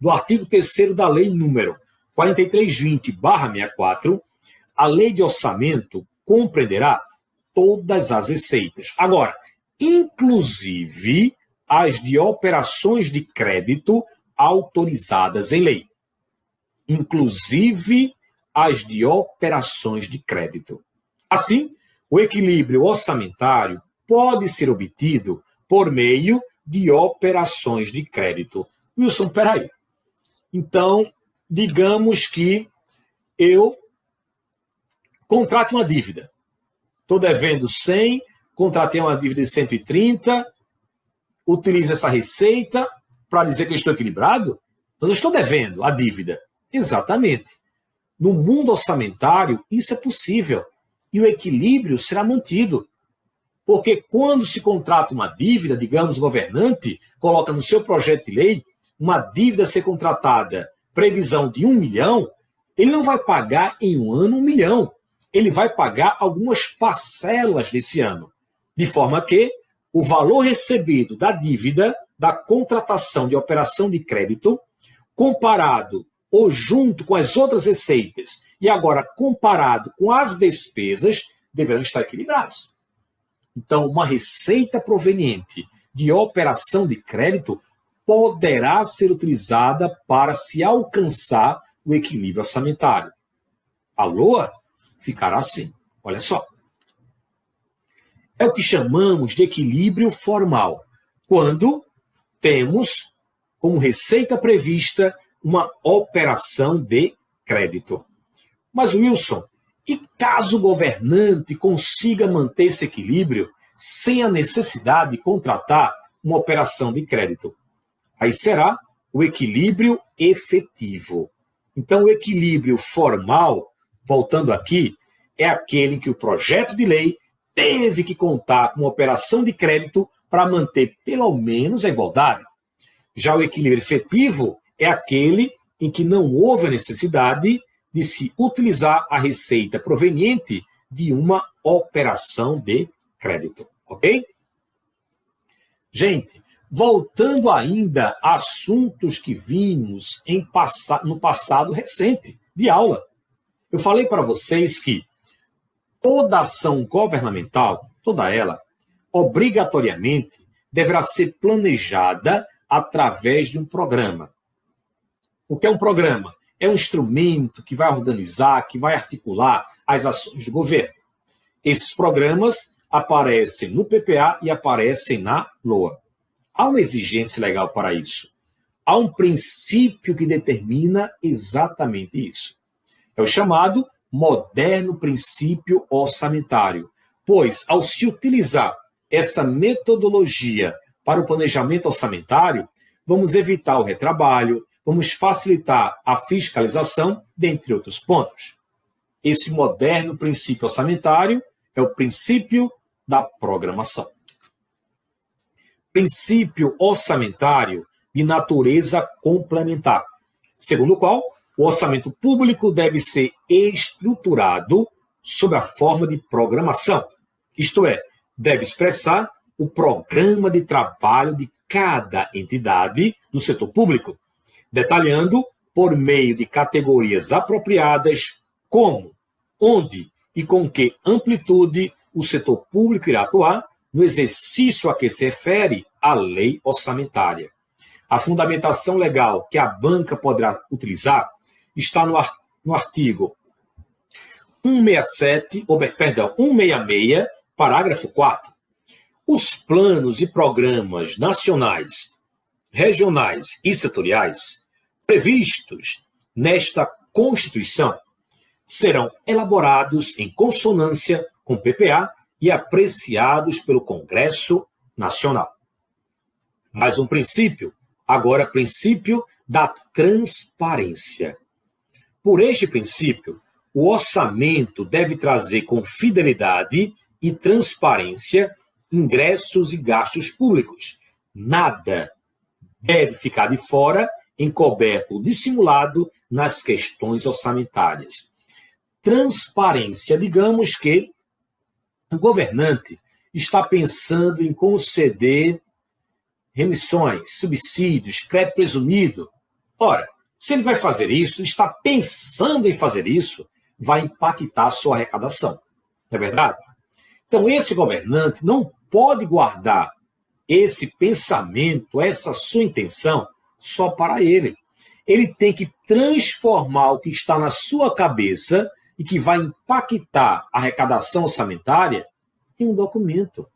artigo 3º da Lei número 4320/64, a Lei de Orçamento compreenderá todas as receitas. Agora, inclusive as de operações de crédito autorizadas em lei. Inclusive as de operações de crédito. Assim, o equilíbrio orçamentário pode ser obtido por meio de operações de crédito. Wilson, peraí. Então, digamos que eu contrato uma dívida. Estou devendo 100, contratei uma dívida de 130, utilizo essa receita para dizer que eu estou equilibrado? Mas eu estou devendo a dívida. Exatamente. No mundo orçamentário, isso é possível. E o equilíbrio será mantido. Porque quando se contrata uma dívida, digamos, o governante coloca no seu projeto de lei uma dívida a ser contratada, previsão de 1 milhão, ele não vai pagar em um ano 1 milhão. Ele vai pagar algumas parcelas desse ano. De forma que o valor recebido da dívida, da contratação de operação de crédito, comparado ou junto com as outras receitas, e agora comparado com as despesas, deverão estar equilibrados. Então, uma receita proveniente de operação de crédito poderá ser utilizada para se alcançar o equilíbrio orçamentário. A LOA ficará assim. Olha só. É o que chamamos de equilíbrio formal, quando temos como receita prevista uma operação de crédito. Mas, Wilson, e caso o governante consiga manter esse equilíbrio sem a necessidade de contratar uma operação de crédito? Aí será o equilíbrio efetivo. Então, o equilíbrio formal, voltando aqui, é aquele em que o projeto de lei teve que contar com uma operação de crédito para manter pelo menos a igualdade. Já o equilíbrio efetivo é aquele em que não houve a necessidade de se utilizar a receita proveniente de uma operação de crédito, ok? Gente, voltando ainda a assuntos que vimos no passado recente de aula. Eu falei para vocês que toda ação governamental, toda ela, obrigatoriamente, deverá ser planejada através de um programa. O que é um programa? É um instrumento que vai organizar, que vai articular as ações do governo. Esses programas aparecem no PPA e aparecem na LOA. Há uma exigência legal para isso. Há um princípio que determina exatamente isso. É o chamado moderno princípio orçamentário, pois, ao se utilizar essa metodologia para o planejamento orçamentário, vamos evitar o retrabalho, vamos facilitar a fiscalização, dentre outros pontos. Esse moderno princípio orçamentário é o princípio da programação. Princípio orçamentário de natureza complementar, segundo o qual o orçamento público deve ser estruturado sob a forma de programação, isto é, deve expressar o programa de trabalho de cada entidade do setor público, detalhando, por meio de categorias apropriadas, como, onde e com que amplitude o setor público irá atuar no exercício a que se refere a lei orçamentária. A fundamentação legal que a banca poderá utilizar está no artigo 166, parágrafo 4º. Os planos e programas nacionais, regionais e setoriais previstos nesta Constituição serão elaborados em consonância com o PPA e apreciados pelo Congresso Nacional. Mais um princípio, agora princípio da transparência. Por este princípio, o orçamento deve trazer com fidelidade e transparência ingressos e gastos públicos. Nada deve ficar de fora, encoberto ou dissimulado nas questões orçamentárias. Transparência, digamos que o governante está pensando em conceder remissões, subsídios, crédito presumido. Ora, se ele vai fazer isso, está pensando em fazer isso, vai impactar a sua arrecadação. Não é verdade? Então, esse governante não pode guardar esse pensamento, essa sua intenção, só para ele. Ele tem que transformar o que está na sua cabeça e que vai impactar a arrecadação orçamentária em um documento.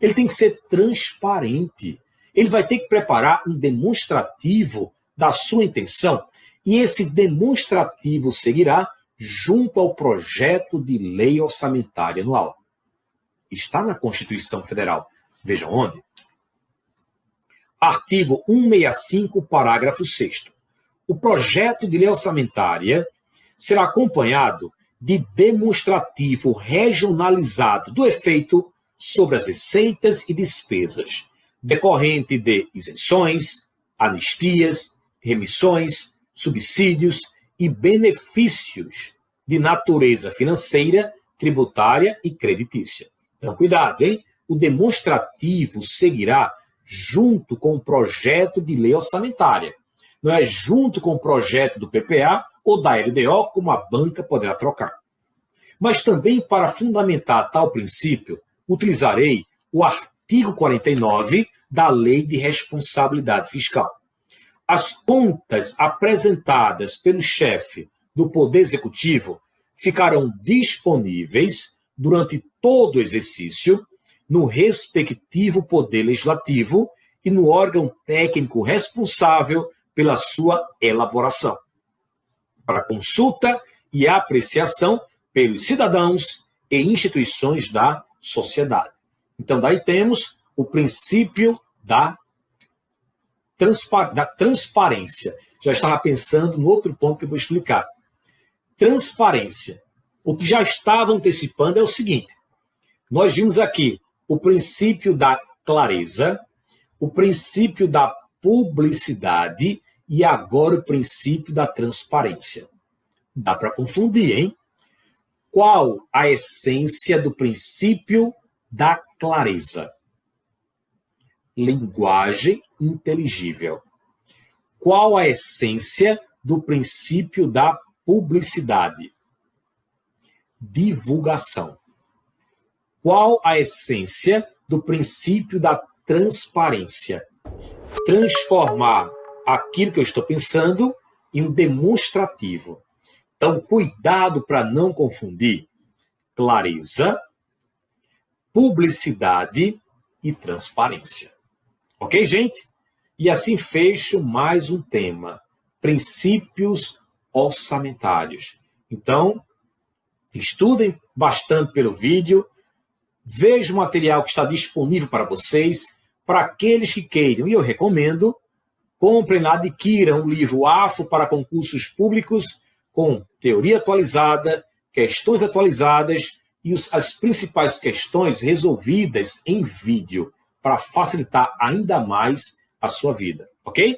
Ele tem que ser transparente. Ele vai ter que preparar um demonstrativo da sua intenção e esse demonstrativo seguirá junto ao projeto de lei orçamentária anual. Está na Constituição Federal. Veja onde. Artigo 165, parágrafo 6º. O projeto de lei orçamentária será acompanhado de demonstrativo regionalizado do efeito sobre as receitas e despesas, decorrente de isenções, anistias, remissões, subsídios e benefícios de natureza financeira, tributária e creditícia. Então, cuidado, hein? O demonstrativo seguirá junto com o projeto de lei orçamentária. Não é junto com o projeto do PPA ou da LDO, como a banca poderá trocar. Mas também, para fundamentar tal princípio, utilizarei o artigo 49 da Lei de Responsabilidade Fiscal. As contas apresentadas pelo chefe do Poder Executivo ficarão disponíveis durante todo o exercício no respectivo Poder Legislativo e no órgão técnico responsável pela sua elaboração, para consulta e apreciação pelos cidadãos e instituições da sociedade. Então, daí temos o princípio da transparência. Já estava pensando no outro ponto que eu vou explicar. Transparência. O que já estava antecipando é o seguinte. Nós vimos aqui o princípio da clareza, o princípio da publicidade e agora o princípio da transparência. Dá para confundir, hein? Qual a essência do princípio da clareza? linguagem inteligível. Qual a essência do princípio da publicidade? Divulgação. Qual a essência do princípio da transparência? Transformar aquilo que eu estou pensando em um demonstrativo. Então, cuidado para não confundir clareza, publicidade e transparência. Ok, gente? E assim fecho mais um tema: princípios orçamentários. Então, estudem bastante pelo vídeo, vejam o material que está disponível para vocês, para aqueles que queiram, e eu recomendo, comprem lá, adquiram o livro AFO para concursos públicos, com teoria atualizada, questões atualizadas e as principais questões resolvidas em vídeo, para facilitar ainda mais a sua vida, ok?